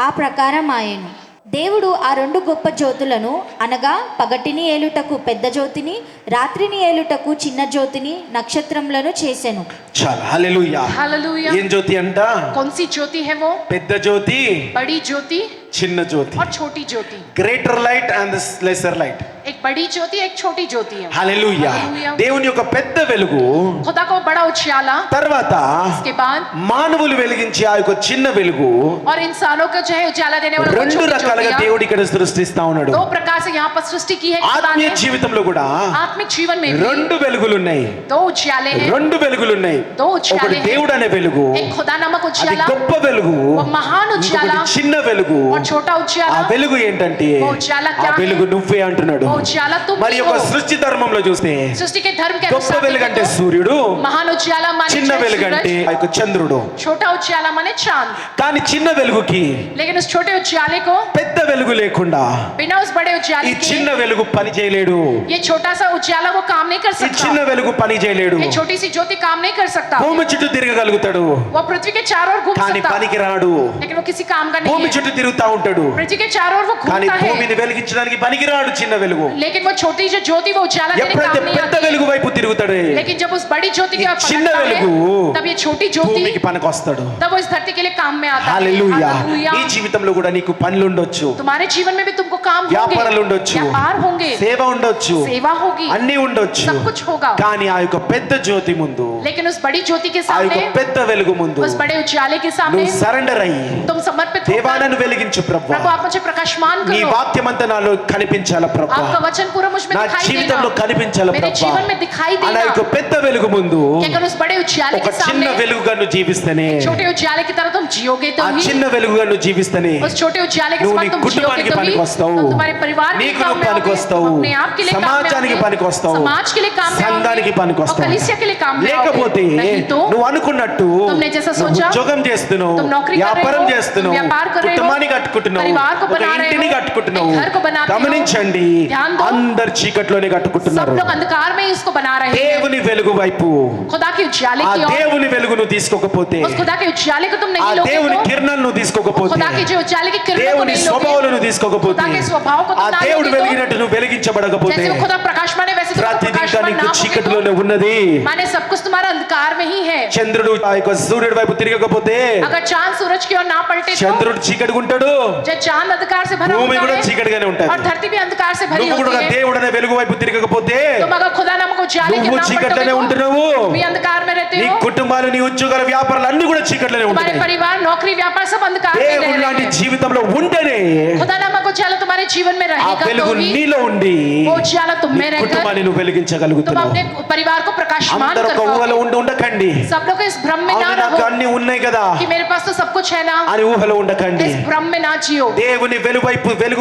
ఆ ప్రకారం ఆయను. దేవుడు ఆ రెండు గొప్ప జ్యోతులను అనగా పగటిని ఏలుటకు పెద్ద జ్యోతిని, రాత్రిని ఏలుటకు చిన్న జ్యోతిని, నక్షత్రములను చేసెను. చాలా హల్లెలూయా. हालेलुया. ఏం జ్యోతి అంట? कौन सी ज्योति है वो? పెద్ద జ్యోతి, बड़ी ज्योति చిన్న జ్యోతి. और छोटी ज्योति. Greater light and lesser light. एक बड़ी ज्योति एक छोटी ज्योति है. హల్లెలూయా. హల్లెలూయా. దేవుని యొక్క పెద్ద వెలుగు खुदा को बड़ा उजियाला, తర్వాత उसके बाद మానవులు వెలిగించే ఆ యొక్క చిన్న వెలుగు और इंसानों को जो है उजाला देने वाला वो రెండు छोटी రకాలుగా ज्योतियां దేవుడు ఇక్కడ సృష్టిస్తా ఉన్నాడు. दो प्रकार से यहाँ पर सृष्टि की है खुदा ఆత్మీయ ने. జీవితంలో కూడా आत्मिक जीवन में भी రెండు వెలుగులు ఉన్నాయి. दो उजियाले हैं. రెండు వెలుగులు ఉన్నాయి. दो उजियाले ఒకటి हैं. దేవుడు అనే వెలుగు, एक खुदा नामक అది उजियाला గొప్ప వెలుగు. वो महान उजियाला ఇంకొకటి చిన్న వెలుగు. और छोटा ఆ उजियाला వెలుగు ఏంటంటే वो उजियाला ఆ क्या है? వెలుగు నువ్వే అంటున్నాడు. वो उजियाला तुम మరి ही యొక్క हो. సృష్టి ధర్మంలో చూస్తే सृष्टि के धर्म के గొప్ప अनुसार వెలుగు అంటే देखें तो సూర్యుడు, महान उजियाला माने చిన్న వెలుగు అంటే सूरज, ఆ యొక్క చంద్రుడు. छोटा उजियाला माने चांद. కానీ చిన్న వెలుగుకి लेकिन उस छोटे उजियाले को పెద్ద వెలుగు లేకుండా बिना उस बड़े ఈ उजियाले చిన్న के వెలుగు పని చేయలేడు. ये छोटा सा उजियाला वो काम नहीं कर ఈ చిన్న सकता. వెలుగు పని చేయలేడు. ये छोटी सी ज्योति काम नहीं कर सकता. భూమి చుట్టూ తిరగగలుగుతాడు वो पृथ्वी के चारों ओर घूम కానీ सकता, పనికి రాడు. लेकिन वो किसी काम का नहीं భూమి है. చుట్టూ తిరుగుతా ఉంటాడు पृथ्वी के चारों ओर वो కానీ घूमता है, భూమిని వెలిగించడానికి పనికిరాడు చిన్న వెలుగు. लेकिन वो छोटी जो ज्योति वो उजाला देने ఎప్పుడైతే काम नहीं పెద్ద आती. వెలుగు వైపు తిరుగుతాడే लेकिन जब उस बड़ी ज्योति की ఈ ओर చిన్న पलटता है, వెలుగు तब ये छोटी ज्योति భూమికి పనికొస్తాడు. तब वो इस धरती के लिए काम में आता है. హల్లెలూయా. हालेलुया. నీ జీవితంలో కూడా నీకు పనులు ఉండొచ్చు, तुम्हारे जीवन में भी तुमको काम వ్యాపారాలు होंगे, ఉండొచ్చు, व्यापार होंगे, సేవ ఉండొచ్చు, सेवा होगी, అన్నీ ఉండొచ్చు. सब कुछ होगा. కానీ ఆ యొక్క పెద్ద జ్యోతి ముందు, लेकिन उस बड़ी ज्योति के ఆ యొక్క सामने, పెద్ద వెలుగు ముందు उस बड़े उजाले के सामने నువ్వు సరెండర్ అయ్యి तुम समर्पित దేవా होकर, నన్ను వెలిగించు प्रभु ప్రభువా, आप मुझे प्रकाशमान నీ करो, వాక్యమంతా నాలో కనిపించాల ప్రభువా, आपका वचन पूरा मुझ में నా दिखाई జీవితంలో देना, కనిపించాల मेरे ప్రభువా. जीवन में दिखाई అలా యొక్క देना. పెద్ద వెలుగు ముందు कि अगर उस बड़े उजाले ఒక के చిన్న सामने వెలుగుగా నువ్వు జీవిస్తేనే, छोटे उजाले की तरह तुम जियोगे तो ఆ ही, చిన్న వెలుగుగా నువ్వు జీవిస్తేనే उस छोटे उजाले के నువ్వు నీ समान तुम जियोगे కుటుంబానికి तो ही, పనికొస్తావు, तुम तुम्हारे परिवार के लिए నీకు काम నువ్వు में आओगे, పనికొస్తావు, तुम अपने आप के लिए काम में సమాజానికి आओगे, పనికొస్తావు, समाज के लिए काम में సంఘానికి आओगे, और పనికొస్తావు. कलीसिया के लिए काम में లేకపోతే आओगे. नहीं तो నువ్వు అనుకున్నట్టు तुमने जैसा నువ్వు सोचा, ఉద్యోగం చేస్తున్నావు, तुम नौकरी कर रहे వ్యాపారం हो, చేస్తున్నావు, व्यापार कर रहे हो, కుటుంబాన్ని కట్టుకుంటున్నావు, परिवार को ఒక बना रहे ఇంటిని हो, కట్టుకుంటున్నావు. एक घर को बनाते हो. గమనించండి, ध्यान दो. అందరు చీకట్లోనే सब కట్టుకుంటున్నారు. लोग अंधकार में ही इसको बना रहे हैं. దేవుని వెలుగు వైపు खुदा के उजाले ఆ की ओर, దేవుని వెలుగును తీసుకోకపోతే, उस खुदा के उजाले को तुम ఆ नहीं लोगे దేవుని तो, కిరణాలను తీసుకోకపోతే, खुदा के जो उजाले की किरणों को దేవుని नहीं लोगे, స్వభావాలను తీసుకోకపోతే, खुदा के स्वभाव को ఆ तुम ना దేవుడు लोगे तो, వెలిగినట్టు నువ్వు వెలిగించబడకపోతే, जैसे वो खुदा प्रकाशमान है वैसे तुम ప్రతిదిగా प्रकाशमान నీకు ना होगे చీకటిలోనే तो, ఉన్నది. माने सब कुछ तुम्हारा अंधकार में ही है. చంద్రుడు ఆ యొక్క సూర్యుడి వైపు తిరగకపోతే, अगर चांद सूरज की ओर ना पलटे तो, చంద్రుడు చీకటిగా ఉంటాడు, जब चांद अंधकार से भरा భూమి होता కూడా है చీకటిగానే और ఉంటుంది. धरती भी अंधकार से भरी నువ్వు होती కూడా है, దేవుడనే వెలుగు వైపు తిరగకపోతే, तुम अगर खुदा नामक उजाले के నువ్వు नाम చీకట్లోనే पलटोगे ఉంటున్నావు. तो, तुम भी अंधकार में रहते నీ हो. కుటుంబాలు, నీ ఉద్యోగాలు, వ్యాపారాలు అన్ని కూడా చీకట్లోనే तुम्हारे ఉంటాయి. परिवार, नौकरी, व्यापार सब अंधकार में रह దేవుడు లాంటి रहे हैं. జీవితంలో ఉంటేనే खुदा नामक उजाला तुम्हारे जीवन में ఆ रहेगा వెలుగు तो ही నీలో ఉండి वो उजाला तुम నీ में रहकर కుటుంబాన్ని నువ్వు तुम వెలిగించగలుగుతున్నావు. अपने परिवार को प्रकाशमान అందరూ कर ఒక ఊహలో पाओगे. ఉండకండి. सब लोग इस भ्रम में ना అవును, నాకు रहो అన్ని ఉన్నాయి కదా कि मेरे पास तो सब कुछ है ना, అని ఊహలో ఉండకండి. इस भ्रम में ना जियो. దేవుని వెలుగు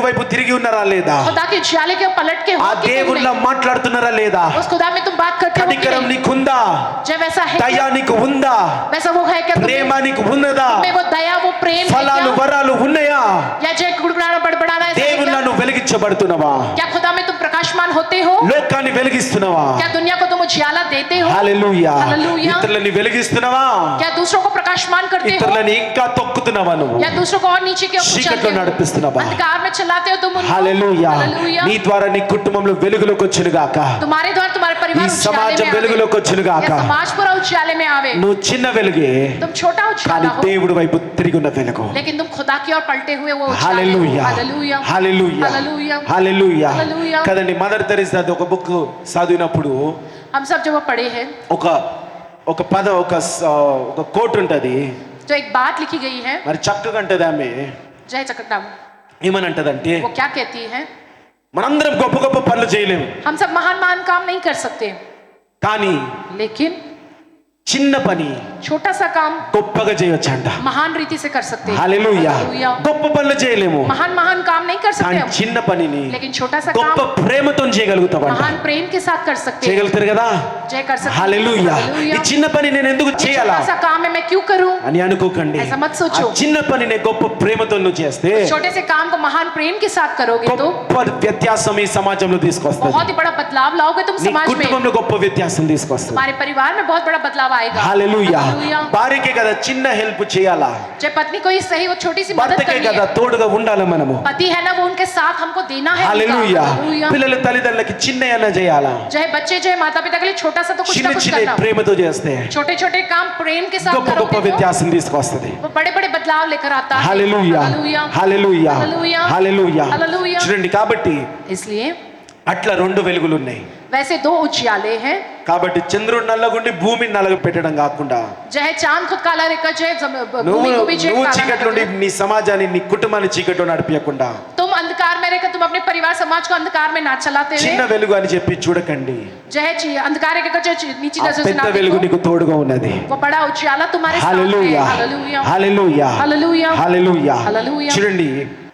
వైపు తిరిగి ఉన్నారా లేదా? खुदा के उजाले के पलट के ఆ हो कि तुम దేవునిలా नहीं. మాట్లాడుతున్నారా లేదా? उस खुदा में तुम बात करते हो कि కనికరం नहीं. నీకుందా? जब वैसा है దయ क्या? నీకు ఉందా? वैसा वो है क्या ప్రేమ నీకు ఉన్నదా? तुम्हें वो दया वो प्रेम है ఫలాలు क्या? వరాలు ఉన్నాయా? या जय गुड़गुड़ाना बड़बड़ाना ऐसा है దేవునిలా क्या? నువ్వు వెలిగించబడుతున్నావా? क्या खुदा में तुम प्रकाशमान होते हो? లోకాన్ని వెలిగిస్తున్నావా? क्या दुनिया को तुम उजाला देते हो? హల్లెలూయా. హల్లెలూయా. ఇతరులని వెలిగిస్తున్నావా? क्या दूसरों को प्रकाशमान करते हो? ఇతరులని ఇంకా తొక్కుతున్నావా నువ్వు? या दूसरों को और नीचे की ओर చీకట్లో कुचलते हो? నడిపిస్తున్నావా? अंधकार में चलाते हो तुम उनको? హల్లెలూయా. हालेलुया. నీ ద్వారా నీ కుటుంబంలో వెలుగులోకి వచ్చును గాక. तुम्हारे द्वारा तुम्हारे ఈ परिवार उजाले సమాజం में आवे. వెలుగులోకి వచ్చును ये గాక. समाज पूरा उजाले में आवे. నువ్వు చిన్న వెలుగే, तुम छोटा కానీ उजाला हो దేవుడి వైపు తిరిగి ఉన్న వెలుగు. लेकिन तुम खुदा की ओर पलटे हुए वो उजाले हो. హల్లెలూయా. हालेलुया. హల్లెలూయా. हालेलూయా. హల్లెలూయా. హల్లెలూయా. కదండి, మదర్ తెరీసా ఒక బుక్ చదివినప్పుడు हम सब जब वो पढ़े हैं ఒక పద ఒక కోట్ ఉంటది. तो एक बात लिखी गई है. మరి చక్కగా అంటది ఆమె. जय चक्रनाम. ఏమనంటదంటే, वो क्या कहती है? మనందరం గొప్ప గొప్ప పనులు చేయలేము, हम सब महान महान काम नहीं कर सकते, కానీ लेकिन చిన్న పని छोटा सा काम గొప్పగా చేయొచ్చంట. महान रीति से कर सकते हैं. హల్లెలూయా. हालेलुया. గొప్ప పనులు చేయలేము, महान महान काम नहीं कर सकते కానీ हम, చిన్న పనిని लेकिन छोटा सा గొప్ప काम ప్రేమతో చేయగలుగుతామంట. महान प्रेम के साथ कर सकते हैं. చేయగలుగుతారు కదా? जय कर सकते हैं. హల్లెలూయా. ఈ हालेलुया. చిన్న పని నేను ఎందుకు ये చేయాలా छोटा सा काम है मैं क्यों करूं? అని అనుకోకండి. ऐसा मत ఆ सोचो. చిన్న పనిని గొప్ప ప్రేమతో నువ్వు చేస్తే छोटे से काम को महान प्रेम के साथ करोगे तो గొప్ప వ్యత్యాసం ఈ సమాజంలో తీసుకొస్తుంది. बहुत ही बड़ा बदलाव लाओगे तुम నీ समाज में. కుటుంబంలో గొప్ప వ్యత్యాసం తీసుకొస్తుంది. तुम्हारे परिवार में बहुत बड़ा बदलाव आएगा. హల్లెలూయా. हालेलुया. భార్యకే కదా చిన్న హెల్ప్ చేయాలా, जब पत्नी को ही सही वो छोटी सी मदद భర్తకే करनी కదా है. తోడుగా ఉండాలి మనము. पति है ना वो उनके साथ हमको देना है. హల్లెలూయా. हालेलुया. పిల్లల తల్లిదండ్రులకి చిన్న ఏమైనా చేయాలా, चाहे बच्चे चाहे माता पिता के लिए छोटा सा तो कुछ చిన్న ना कुछ చిన్న करना. ప్రేమతో చేస్తే छोटे छोटे काम प्रेम के साथ గొప్ప గొప్ప करोगे तो వ్యత్యాసం తీసుకొస్తుంది. वो बड़े बड़े बदलाव लेकर आता है. హల్లెలూయా. हालेलुया. హల్లెలూయా. हालेलुया. హల్లెలూయా. हालेलुया. చూడండి, కాబట్టి इसलिए అట్లా రెండు వెలుగులు ఉన్నాయి. वैसे दो उजियाले हैं. కాబట్టి చంద్రుడు నల్లగుండి భూమిని నల్లగ పెట్టడం కాకుండా, चाहे चांद खुद काला रहकर चाहे నువ్వు भूमि को भी चाहे నువ్వు काला చీకట్లో रहकर, నీ సమాజాన్ని నీ కుటుంబాన్ని చీకట్లో నడిపించకుండా तुम अंधकार में रहकर तुम अपने परिवार समाज को अंधकार में ना चलाते చిన్న हुए వెలుగు అని చెప్పి చూడకండి. चाहे अंधकार रहकर चाहे नीची ఆ नजर से పెద్ద ना వెలుగు देखो, నీకు తోడుగా ఉన్నది. वो बड़ा उजियाला तुम्हारे साथ है. హల్లెలూయా. हालेलुया. హల్లెలూయా. हालेलुया. హల్లెలూయా. హల్లెలూయా. చూడండి,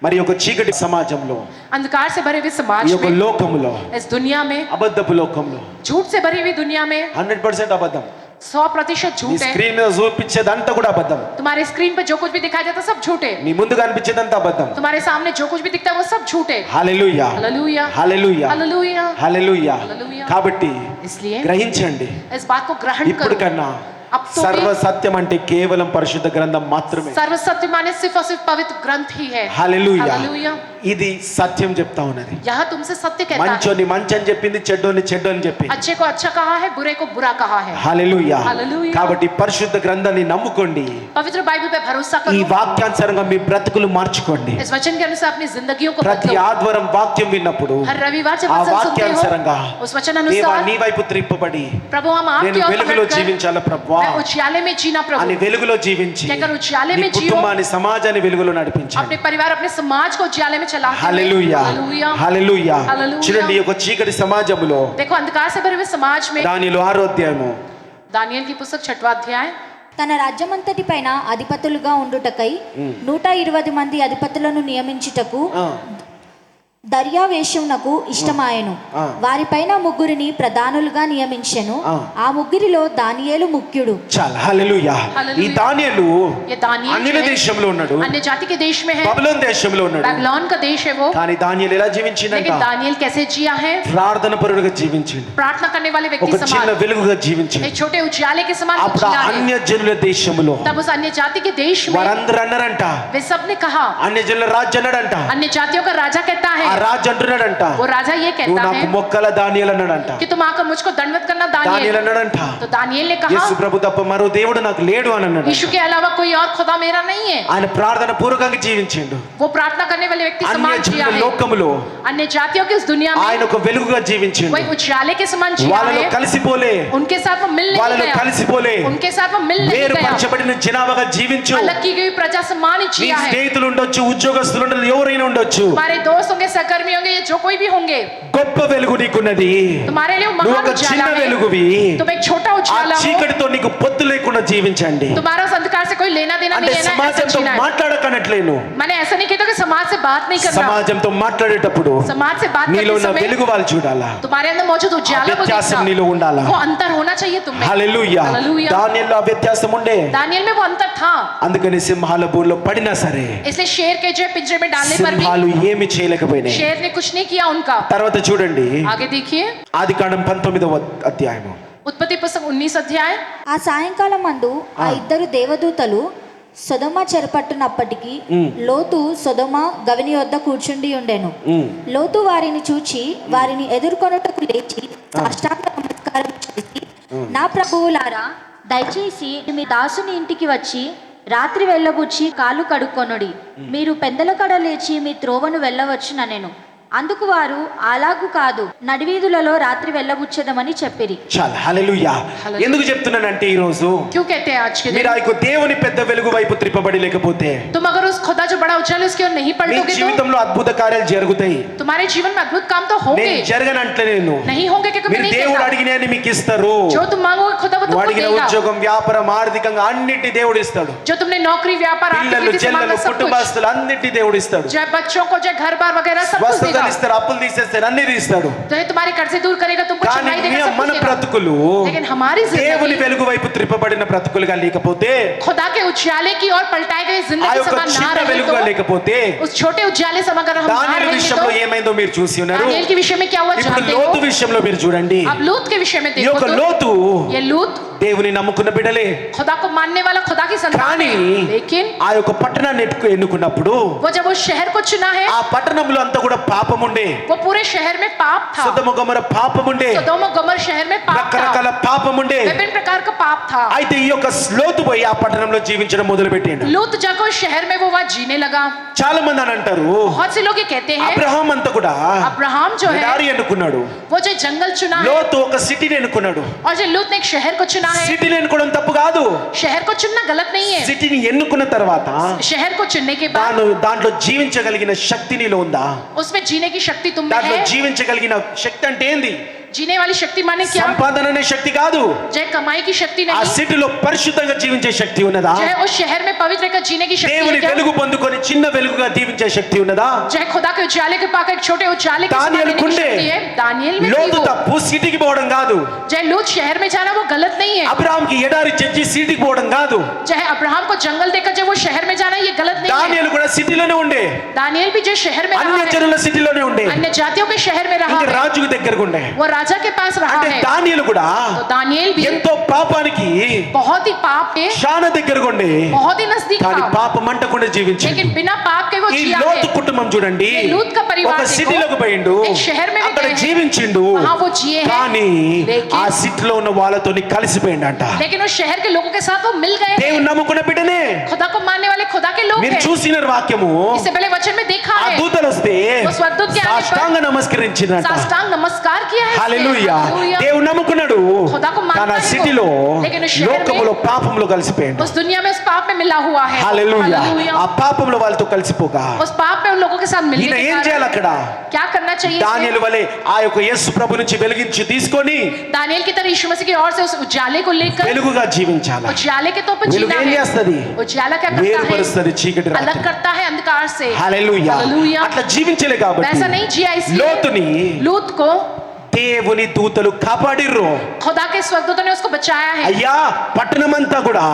మరి ఒక చీకటి సమాజంలో, अंधकार से भरे हुए ఈ समाज యొక్క में, లోకములో, इस दुनिया में, అబద్ధపు లోకంలో झूठ से भरी हुई दुनिया में 100% అబద్ధం. 100% నీ झूठ है. స్క్రీన్ మీద చూపించేదంతా కూడా అబద్ధం. तुम्हारे स्क्रीन पे जो कुछ भी दिखाया जाता है सब झूठ है. నీ ముందు కనిపించేదంతా అబద్ధం. तुम्हारे सामने जो कुछ भी दिखता है वो सब झूठ है. హల్లెలూయా. हालेलुया. హల్లెలూయా. हालेलुया. హల్లెలూయా. హల్లెలూయా. కాబట్టి इसलिए గ్రహించండి, इस बात को ग्रहण ఇప్పుడు करो. కన్నా अब तो సర్వ సత్యం అంటే కేవలం పరిశుద్ధ గ్రంథం మాత్రమే. सर्वसत्य माने सिर्फ और सिर्फ पवित्र ग्रंथ ही है. హల్లెలూయా. हालेलुया. ఇది సత్యం చెప్తా ఉన్నది. यह तुमसे सत्य कहता है. మంచోని మంచి అని చెప్పింది, చెడ్డోని చెడ్డ అని చెప్పింది. अच्छे को अच्छा कहा है, बुरे को बुरा कहा है. హల్లెలూయా. హల్లెలూయా. కాబట్టి పరిశుద్ధ గ్రంథాన్ని నమ్ముకోండి. पवित्र बाइबल पे भरोसा ఈ करो. వాక్యానుసారంగా మీ బ్రతుకులు మార్చుకోండి. इस वचन के अनुसार अपनी जिंदगियों को ప్రతి बदलो. ఆదివారం వాక్యం విన్నప్పుడు हर रविवार जब ఆ वचन सुनते వాక్యానుసారంగా हो, उस वचन దేవా अनुसार నీ వైపు త్రిప్పబడి प्रभु हम నేను आपकी ओर వెలుగులో पलटकर జీవించాల ప్రభువా मैं उजियाले में जीना అని प्रभु, వెలుగులో జీవించి लेकर उजियाले నీ में जियो. కుటుంబాన్ని సమాజాన్ని వెలుగులో నడిపించండి. अपने परिवार अपने समाज को उजियाले में चलाते हुए. హల్లెలూయా. हालेलुया. హల్లెలూయా. హల్లెలూయా. చూడండి, ఈ యొక్క చీకటి సమాజంలో देखो अंधकार से भरे हुए समाज में దానిలో 6వ అధ్యాయము दानियेल की पुस्तक 6वां अध्याय. తన రాజ్యమంతటి పైన అధిపతులుగా ఉండుటకై 120 మంది అధిపతులను నియమించుటకు ఆ, దర్యావేషమునకు ఇష్టమాయెను. వారిపైన ముగ్గురిని ప్రధానులుగా నియమించెను. ఆ ముగ్గురిలో దానియేలు ముఖ్యుడు. చాలా హల్లెలూయా. ఈ దానియేలు ये दानियेल అన్య जो है, దేశంలో ఉన్నాడు, अन्य जाति के देश में है, బబులోన్ దేశంలో ఉన్నాడు. बेबीलोन का देश है वो। కానీ దానియేలు ఎలా జీవించిందంట? लेकिन दानियेल कैसे जिया है? ప్రార్థన పరుడుగా జీవించిండు, प्रार्थना करने वाले ఒక व्यक्ति చిన్న समान, వెలుగుగా జీవించిండు. एक छोटे उजाले के समान वो అప్పుడు जिया है। అన్య జనుల దేశంలో तब उस अन्य जाति के देश में వారందరూ అన్నారంట, वे सब ने कहा, అన్య జనుల రాజు అన్నాడంట, अन्य जातियों का राजा कहता ఆ है, రాజు అంటున్నాడంట, वो राजा ये నువ్వు कहता నాకు है మొక్కల దానియేలు అన్నాడంట. कि तुम आकर मुझको दंडवत करना దానియేలు दानियेल। అన్నాడంట, तो दानियेल ने कहा, యేసు ప్రభు తప్ప మరో దేవుడు నాకు లేడు అని అన్నాడు. यीशु के अलावा कोई और खुदा मेरा नहीं है। ఆయన ప్రార్థన పూర్వకంగా జీవించిండు. वो प्रार्थना करने वाले व्यक्ति అన్య समान जिया జనుల है। లోకములో अन्य जातियों की इस दुनिया ఆయన में ఒక వెలుగుగా జీవించిండు. वही उजाले के समान जिया వాళ్ళలో है। కలిసిపోలే, उनके साथ वो मिल नहीं వాళ్ళలో गया, కలిసిపోలే, उनके साथ वो मिल नहीं వేరు गया। పరచబడిన జనాభాగా జీవించు. अलग की गई प्रजा समान ही నీ जिया है। స్నేహితులు ఉండొచ్చు, ఉద్యోగస్తులు ఉండొచ్చు, ఎవరైనా ఉండొచ్చు, तुम्हारे दोस्त होंगे, सहकर्मी होंगे, ये जो कोई भी होंगे, గొప్ప వెలుగు నీకున్నది. तुम्हारे लिए वो నువ్వు महान ఒక చిన్న उजाला है। వెలుగువి. तुम एक छोटा ఆ उजाला हो। చీకటితో నీకు పొత్తు లేకుండా జీవించండి. तुम्हारा उस अंधकार से कोई लेना देना అంటే नहीं है ना, ऐसा సమాజంతో जीना है। మాట్లాడకనట్లేను. मैंने ऐसा नहीं कहता कि समाज से बात नहीं करना। సమాజంతో మాట్లాడేటప్పుడు समाज से बात నీలో करते ఉన్న समय వెలుగు వాళ్ళు చూడాలా, तुम्हारे अंदर मौजूद उजाला को వ్యత్యాసం देखना, నీలో ఉండాలా. वो अंतर होना चाहिए तुम में। హల్లెలూయా. हालेलुया। దానియేలులో ఆ వ్యత్యాసం ఉండే. दानियेल में वो अंतर था, అందుకని సింహాల బూర్లో పడినా సరే इसलिए शेर के जो पिंजरे में डालने पर भी సింహాలు ఏమి చేయలేకపోయినాయి. शेर ने कुछ नहीं किया उनका। తర్వాత చూడండి, आगे देखिए, ఆదికాండం 19వ అధ్యాయము. उत्पत्ति पुस्तक 19 अध्याय। ఆ సాయంకాలం మందు ఆ ఇద్దరు దేవదూతలు సొదొమ చెరపట్టునప్పటికీ లోతు సొదొమ గవిని వద్ద కూర్చుండి ఉండెను. లోతు వారిని చూచి వారిని ఎదుర్కొనుటకు లేచి సాష్టాంగ నమస్కారం చేసి, నా ప్రభువులారా, దయచేసి మీ దాసుని ఇంటికి వచ్చి రాత్రి వెళ్ళబుచ్చి కాళ్ళు కడుక్కొనుడి. మీరు పెందల కడ లేచి మీ త్రోవను వెళ్ళవచ్చుననెను. అందుకు వారు, అలాగు కాదు, నడివీధులలో రాత్రి వెళ్ళబుచ్చేదమని చెప్పిరి. చాలా హల్లెలూయా. ఎందుకు చెప్తున్నానంటే ఈ రోజు क्यों कहते हैं आज के दिन, మీరు ఆ యొక్క దేవుని పెద్ద వెలుగు వైపు త్రిప్పబడి లేకపోతే तुम अगर उस खुदा जो बड़ा उजाला उसकी ओर नहीं మీ पलटोगे तो జీవితంలో అద్భుత కార్యాలు జరుగుతాయి. तुम्हारे जीवन में अद्भुत काम तो होंगे, నేను జరగనంటే నేను नहीं होंगे क्योंकि मैं మీరు नहीं దేవుడు कहता। అడిగినని మీకు ఇస్తారు. जो तुम मांगोगे खुदा वो నువ్వు तुमको అడిగిన देगा। ఉద్యోగం, వ్యాపారం, ఆర్థికంగా అన్నిటి దేవుడు ఇస్తాడు. जो तुमने नौकरी, व्यापार, పిల్లలు, आर्थिक रीति చెల్లెలు, संबंध सब कुछ, కుటుంబస్తులు అన్నిటి దేవుడు ఇస్తాడు. चाहे बच्चों को, चाहे घर बार वगैरह सब कुछ స్వస్థతలు देगा। ఇస్తారు, అప్పులు తీసేస్తారు, అన్ని ఇస్తాడు. तो ये तुम्हारे कर्जे दूर करेगा, तुमको కానీ चंगाई देगा, सब మన कुछ देगा। బ్రతుకులు लेकिन हमारी దేవుని जिंदगी వెలుగు వైపు త్రిప్పబడిన బ్రతుకులుగా లేకపోతే, खुदा के उजाले की ओर पलटाए गए ఆ जिंदगी యొక్క समान ना చిన్న रहे వెలుగుగా तो, లేకపోతే, उस छोटे उजाले से अगर हम ना దానియేలు रहेंगे విషయంలో तो, ఏమైందో మీరు చూసి ఉన్నారు. दानियेल के विषय में क्या हुआ ఇప్పుడు जानते లోతు हो। విషయంలో మీరు చూడండి. अब लूत के विषय में ఈ देखो యొక్క तो, లోతు ये लूत దేవుని నమ్ముకున్న బిడ్డలే. खुदा को मानने वाला खुदा की संतान కానీ है, लेकिन ఆ యొక్క పట్టణాన్ని ఎన్నుకున్నప్పుడు वो जब उस शहर को चुना है, ఆ పట్టణంలో అంతా కూడా పాపం ఉండే, वो पूरे शहर में पाप था। సొదొమ గొమొర్రా పాపం ఉండే, सदोम और गमर शहर में पाप था, రకరకాల పాపం ఉండే. विभिन्न प्रकार का पाप था। అయితే ఈ యొక్క లోతు పోయి ఆ పట్టణంలో జీవించడం మొదలు పెట్టిండు. लूत जाकर उस शहर में वो वहाँ जीने लगा। చాలా మంది అని అంటారు, बहुत से लोग ये कहते हैं, అబ్రహాం అంతా కూడా अब्राहम जो है ఎడారి ఎన్నుకున్నాడు, वो जो जंगल चुना है, లోతు ఒక సిటీని ఎన్నుకున్నాడు. और जो लूत ने एक शहर को चुना है। సిటీని ఎన్నుకోవడం తప్పు కాదు. शहर को चुनना गलत नहीं है। సిటీని ఎన్నుకున్న తర్వాత शहर को चुनने के बाद దాంట్లో జీవించగలిగిన శక్తి నీలో ఉందా? उसमें जीने की शक्ति तुम में దాంట్లో है। జీవించగలిగిన శక్తి అంటే ఏంది? जीने वाली शक्ति माने क्या? సంపాదన అనే శక్తి కాదు. जय कमाई की शक्ति ఆ नहीं, సిటీలో పరిశుద్ధంగా జీవించే శక్తి ఉన్నదా? जय उस शहर में पवित्र का जीने की शक्ति దేవుని है क्या? వెలుగు పొందుకొని చిన్న వెలుగుగా జీవించే శక్తి ఉన్నదా? जय खुदा के उजाले के पाकर एक छोटे उजाले के समान दानियेल रहने की कुंडे। शक्ति है। दानियेल में थी లోతు वो। తప్పు సిటీకి పోవడం కాదు. जय लूत शहर में जाना वो गलत नहीं है। అబ్రహాంకి ఎడారి చచ్చి సిటీకి పోవడం కాదు. जय अब्राहम को जंगल देकर जब वो शहर में जाना ये गलत नहीं है। దానియేలు కూడా సిటీలోనే ఉండే, दानियेल भी जो शहर में रहा అన్య है, జనుల సిటీలోనే ఉండే, अन्य जातियों के शहर में रहा ఇంకా है, రాజుకు దగ్గరకు ఉండే. वो राजा के पास रहा అంటే है। దానియేలు కూడా तो दानियेल भी ఎంతో పాపానికి बहुत ही पाप के చాలా దగ్గరకు ఉండే, बहुत ही नजदीक కానీ था, పాపం అంటకుండా జీవించింది. लेकिन बिना पाप के वो ఈ जिया లోతు है। కుటుంబం చూడండి, ये लूत का परिवार ఒక देखो, సిటీలోకి పోయిండు, एक शहर में भी అక్కడ गए हैं, జీవించిండు, वहाँ वो जिए हैं, కానీ लेकिन- ఆ సిటీలో ఉన్న వాళ్ళతో కలిసిపోయిండంట. लेकिन उस शहर के लोगों के साथ वो मिल गए हैं। దేవుని నమ్ముకున్న బిడ్డనే खुदा को मानने वाले खुदा के लोग మీరు हैं। చూసిన వాక్యము, इससे पहले वचन में देखा ఆ है, దూతలు వస్తే वो स्वर्गदूत के आने पर సాష్టాంగ నమస్కరించినట్ట. साष्टांग नमस्कार किया है इसने। హల్లెలూయా. हालेलुया। దేవుని నమ్ముకున్నాడు, खुदा को मानता తన है वो, సిటీలో लेकिन उस शहर లోకములో में పాపంలో కలిసిపోయిండు. उस दुनिया में उस पाप में मिला हुआ है। హల్లెలూయా. हालेलुया। ఆ పాపంలో వాళ్ళతో కలిసిపోగా उस पाप में उन लोगों के साथ मिलने ఈయన के ఏం कारण చేయాలి? అక్కడ क्या करना चाहिए इसमें? దానియేలు వలె ఆ యొక్క యేసు ప్రభు నుంచి వెలిగించి తీసుకొని दानियेल की तरह यीशु मसीह की ओर से उस उजाले को लेकर వెలుగుగా జీవించాలి. उजाले के तौर पर వెలుగు जीना ఏం है। చేస్తుంది? उजाला क्या करता है? వేరుపరుస్తుంది చీకటి రాత్రి. अलग अलग करता है अंधकार से। హల్లెలూయా. हालेलुया। అట్లా జీవించలే కాబట్టి वैसा नहीं जिया इसलिए లోతుని लूत को దేవుని దూతలు కాపాడిర్రు. खुदा के स्वर्गदूतों ने उसको बचाया है। అయ్యా పట్టణమంతా కూడా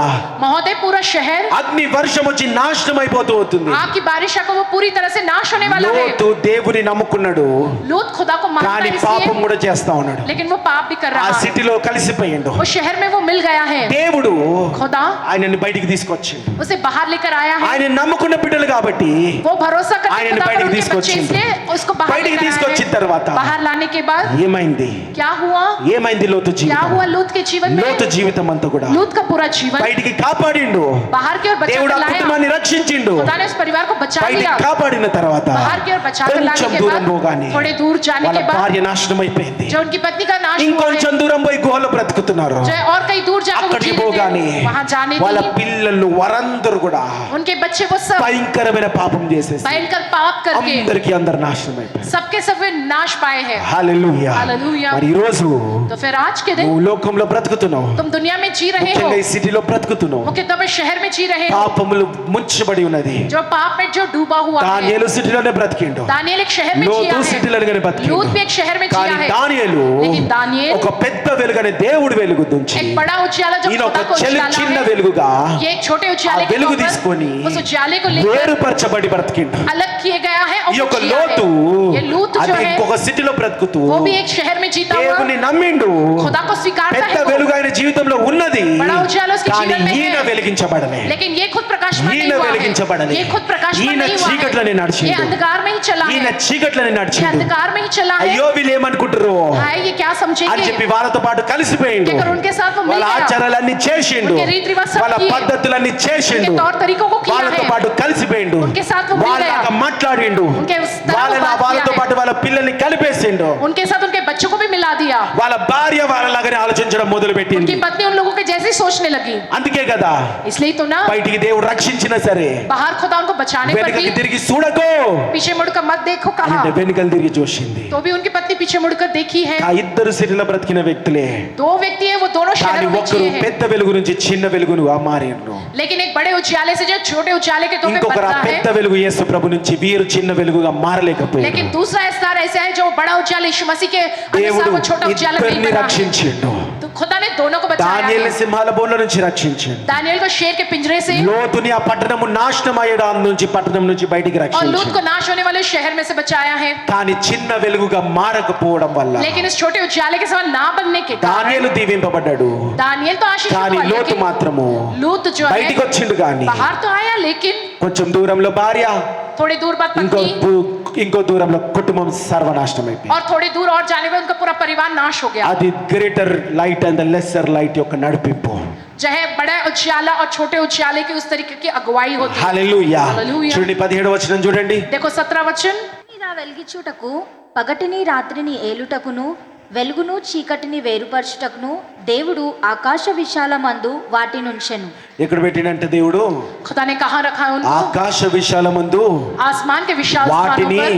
महोदय पूरा शहर అగ్ని వర్షం వచ్చి నాశనం అయిపోతూ అవుతుంది. आग की बारिश को वो पूरी तरह से नाश होने वाला है। లోతు దేవుని నమ్ముకున్నాడు लूत खुदा को मानता కానీ है పాపం इसलिए, కూడా చేస్తా ఉన్నాడు. लेकिन वो पाप भी कर ఆ रहा है। సిటీలో కలిసిపోయిండు. वो शहर में वो मिल गया है। దేవుడు खुदा ఆయనని బయటికి తీసుకొచ్చిండు. उसे बाहर लेकर आया है। ఆయన నమ్ముకున్న బిడ్డలు కాబట్టి वो भरोसा करते ఆయనని खुदा पर బయటికి उनके बच्चे తీసుకొచ్చిండు. इसलिए उसको बाहर బయటికి लेकर తీసుకొచ్చిన आया తర్వాత है। बाहर लाने के बाद ఏమైంది क्या हुआ? ఏమైంది లోతు क्या జీవితం? हुआ लूत के जीवन में? లోతు జీవితం అంతా కూడా लूत का पूरा जीवन బయటికి కాపాడిండు. बाहर की ओर बचा దేవుడు कर ఆ लाया। కుటుంబాన్ని రక్షించిండు. खुदा ने उस परिवार को बचा బయటికి लिया। కాపాడిన తర్వాత बाहर की ओर बचा कर लाने కొంచెం के దూరం बाद పోగానే थोड़े दूर जाने వాళ్ళ के बाद భార్య నాశనం అయిపోయింది. जो उनकी पत्नी का नाश हुआ है, ఇంకొంచెం దూరం పోయి గుహలో బ్రతుకుతున్నారు. जो और कहीं दूर जाकर वो जी అక్కడికి रहे పోగానే थे, वहां जाने వాళ్ళ दी పిల్లలు వారందరూ కూడా उनके बच्चे वो सब భయంకరమైన పాపం చేసేసి भयंकर पाप करके అందరికీ అందరు నాశనం అయిపోయారు. सबके सब वे नाश पाए हैं। హల్లెలూయా. హల్లెలూయా. మరి ఈ రోజు तो फिर आज के दिन నువ్వు లోకంలో బ్రతుకుతున్నావు, तुम दुनिया में जी रहे हो, ముఖ్యంగా ఈ సిటీలో బ్రతుకుతున్నావు. मुख्य तौर पर शहर में जी रहे हो, పాపములు ముంచబడి ఉన్నది. जो पाप में जो डूबा हुआ है। దానియేలు సిటీలోనే బ్రతికిండు. दानिయేल एक शहर में जिया లోతు है, సిటీలోనే బ్రతికిండు. लूत भी एक शहर में కానీ जिया है, దానియేలు लेकिन दानिయేल ఒక పెద్ద వెలుగనే దేవుడు వెలుగు నుంచి एक बड़ा उजाला जो ఈయన खुदा ఒక को उजाला చిన్న है, వెలుగుగా ये एक छोटे उजाले ఆ के వెలుగు तौर తీసుకొని पर उस उजाले को लेकर వేరుపరచబడి బ్రతికిండు. अलग किए गया है और ఈ యొక్క वो जिया లోతు है। ये लूत जो అది है ఇంకొక సిటీలో బ్రతుకుతూ वो भी एक शहर में जीता हुआ దేవుని నమ్మిండు. खुदा को स्वीकारता పెద్ద है वो, వెలుగు ఆయన జీవితంలో ఉన్నది. बड़ा उजाला उसके కానీ जीवन में ఈయన है, వెలిగించబడలే. लेकिन ये खुद प्रकाशमान ఈయన नहीं हुआ వెలిగించబడలే. है, ये खुद प्रकाशमान ఈయన नहीं हुआ చీకట్లోనే है, ये నడిచిండు. अंधकार में ही चला ఈయన है, చీకట్లోనే ये నడిచిండు. अंधकार में ही चला है। అయ్యో వీళ్ళు ఏమనుకుంటారు हाय ये क्या అని समझेंगे చెప్పి వాళ్ళతో పాటు కలిసిపోయిండు. लेकिन उनके साथ वो मिल వాళ్ళ गया, ఆచారాలన్నీ చేసిండు, उनके रीति रिवाज सब వాళ్ళ किए, పద్ధతులన్నీ చేసిండు, उनके तौर तरीकों को किया వాళ్ళతో है, పాటు కలిసిపోయిండు, उनके साथ वो मिल गया, వాళ్ళతో మాట్లాడిండు, उनके उस तरह वो बात వాళ్ళతో किया है, పాటు వాళ్ళ పిల్లల్ని కలిపేసిండు. उनके साथ उनके बच्चों को भी मिला दिया, వాళ్ళ భార్య వాళ్ళలాగానే ఆలోచించడం మొదలు పెట్టింది. उनकी पत्नी उन लोगों के जैसे सोचने लगी। అందుకే కదా इसलिए तो ना బయటికి దేవుడు రక్షించినా సరే बाहर खुदा उनको बचाने पर వెనుకకి भी తిరిగి చూడకో पीछे मुड़कर मत देखो कहा, అంటే వెనుకలు తిరిగి చూసింది. तो भी उनकी पत्नी पीछे मुड़कर देखी है। ఆ ఇద్దరు సిటీలో బ్రతికిన వ్యక్తులే, दो व्यक्ति है वो दोनों కానీ शहरों में ఒక్కరు जिए हैं, పెద్ద వెలుగు నుంచి చిన్న వెలుగును మారిండ్రు. लेकिन एक बड़े उजाले से जो छोटे उजाले के तौर पे ఇంకొకరు ఆ बदला పెద్ద है, వెలుగు యేసు ప్రభు నుంచి వీరు చిన్న వెలుగుగా మారలేకపోయారు. लेकिन दूसरा स्टार ऐसा है जो बड़ा उजाला यीशु मसीह के अनुसार దేవుడు वो छोटा उजाला नहीं ఇద్దరిని बना है। రక్షించిండు. तो खुदा ने दोनों को बचाया దానియేలు है। సింహాల బోన్ల నుంచి రక్షించిండు. दानिయేल को शेर के पिंजरे से లోతుని ఆ పట్టణము నాశనం అయ్యడం నుంచి పట్టణం నుంచి బయటికి और लूत రక్షించిండు. को नाश होने वाले शहर में से बचाया है, కానీ చిన్న వెలుగుగా మారకపోవడం వల్ల लेकिन इस छोटे उजाले के समान ना बनने के कारण దానియేలు దీవింపబడ్డాడు. दानिయేल तो आशीष కానీ हुआ, లోతు लेकिन మాత్రము लूत जो है బయటికి వచ్చిండు. కానీ बाहर तो आया, लेकिन కొంచెం దూరంలో భార్య, थोड़ी दूर बाद ఇంకో पत्नी ఇంకో దూరంలో కుటుంబం సర్వనాశనం అయిపోయింది. और थोड़ी दूर और जाने में उनका पूरा परिवार नाश हो गया। అది greater light and the lesser light యొక్క నడిపింపు. जो है बड़ा उजाला और छोटे उजाले की उस तरीके की अगुवाई होती है। హల్లెలూయా. హల్లెలూయా. చూడండి 17వ వచనం చూడండి. देखो 17 वचन, మీద వెలిగించుటకు పగటిని రాత్రిని ఏలుటకును వెలుగును చీకటిని వేరుపరచుటకును దేవుడు ఆకాశ విశాలమందు వాటినుంచెను. ఎక్కడ పెట్టినంటే దేవుడు खुदा ने कहाँ रखा है उनको? ఆకాశ విశాలమందు आसमान के विशाल स्थानों వాటిని पर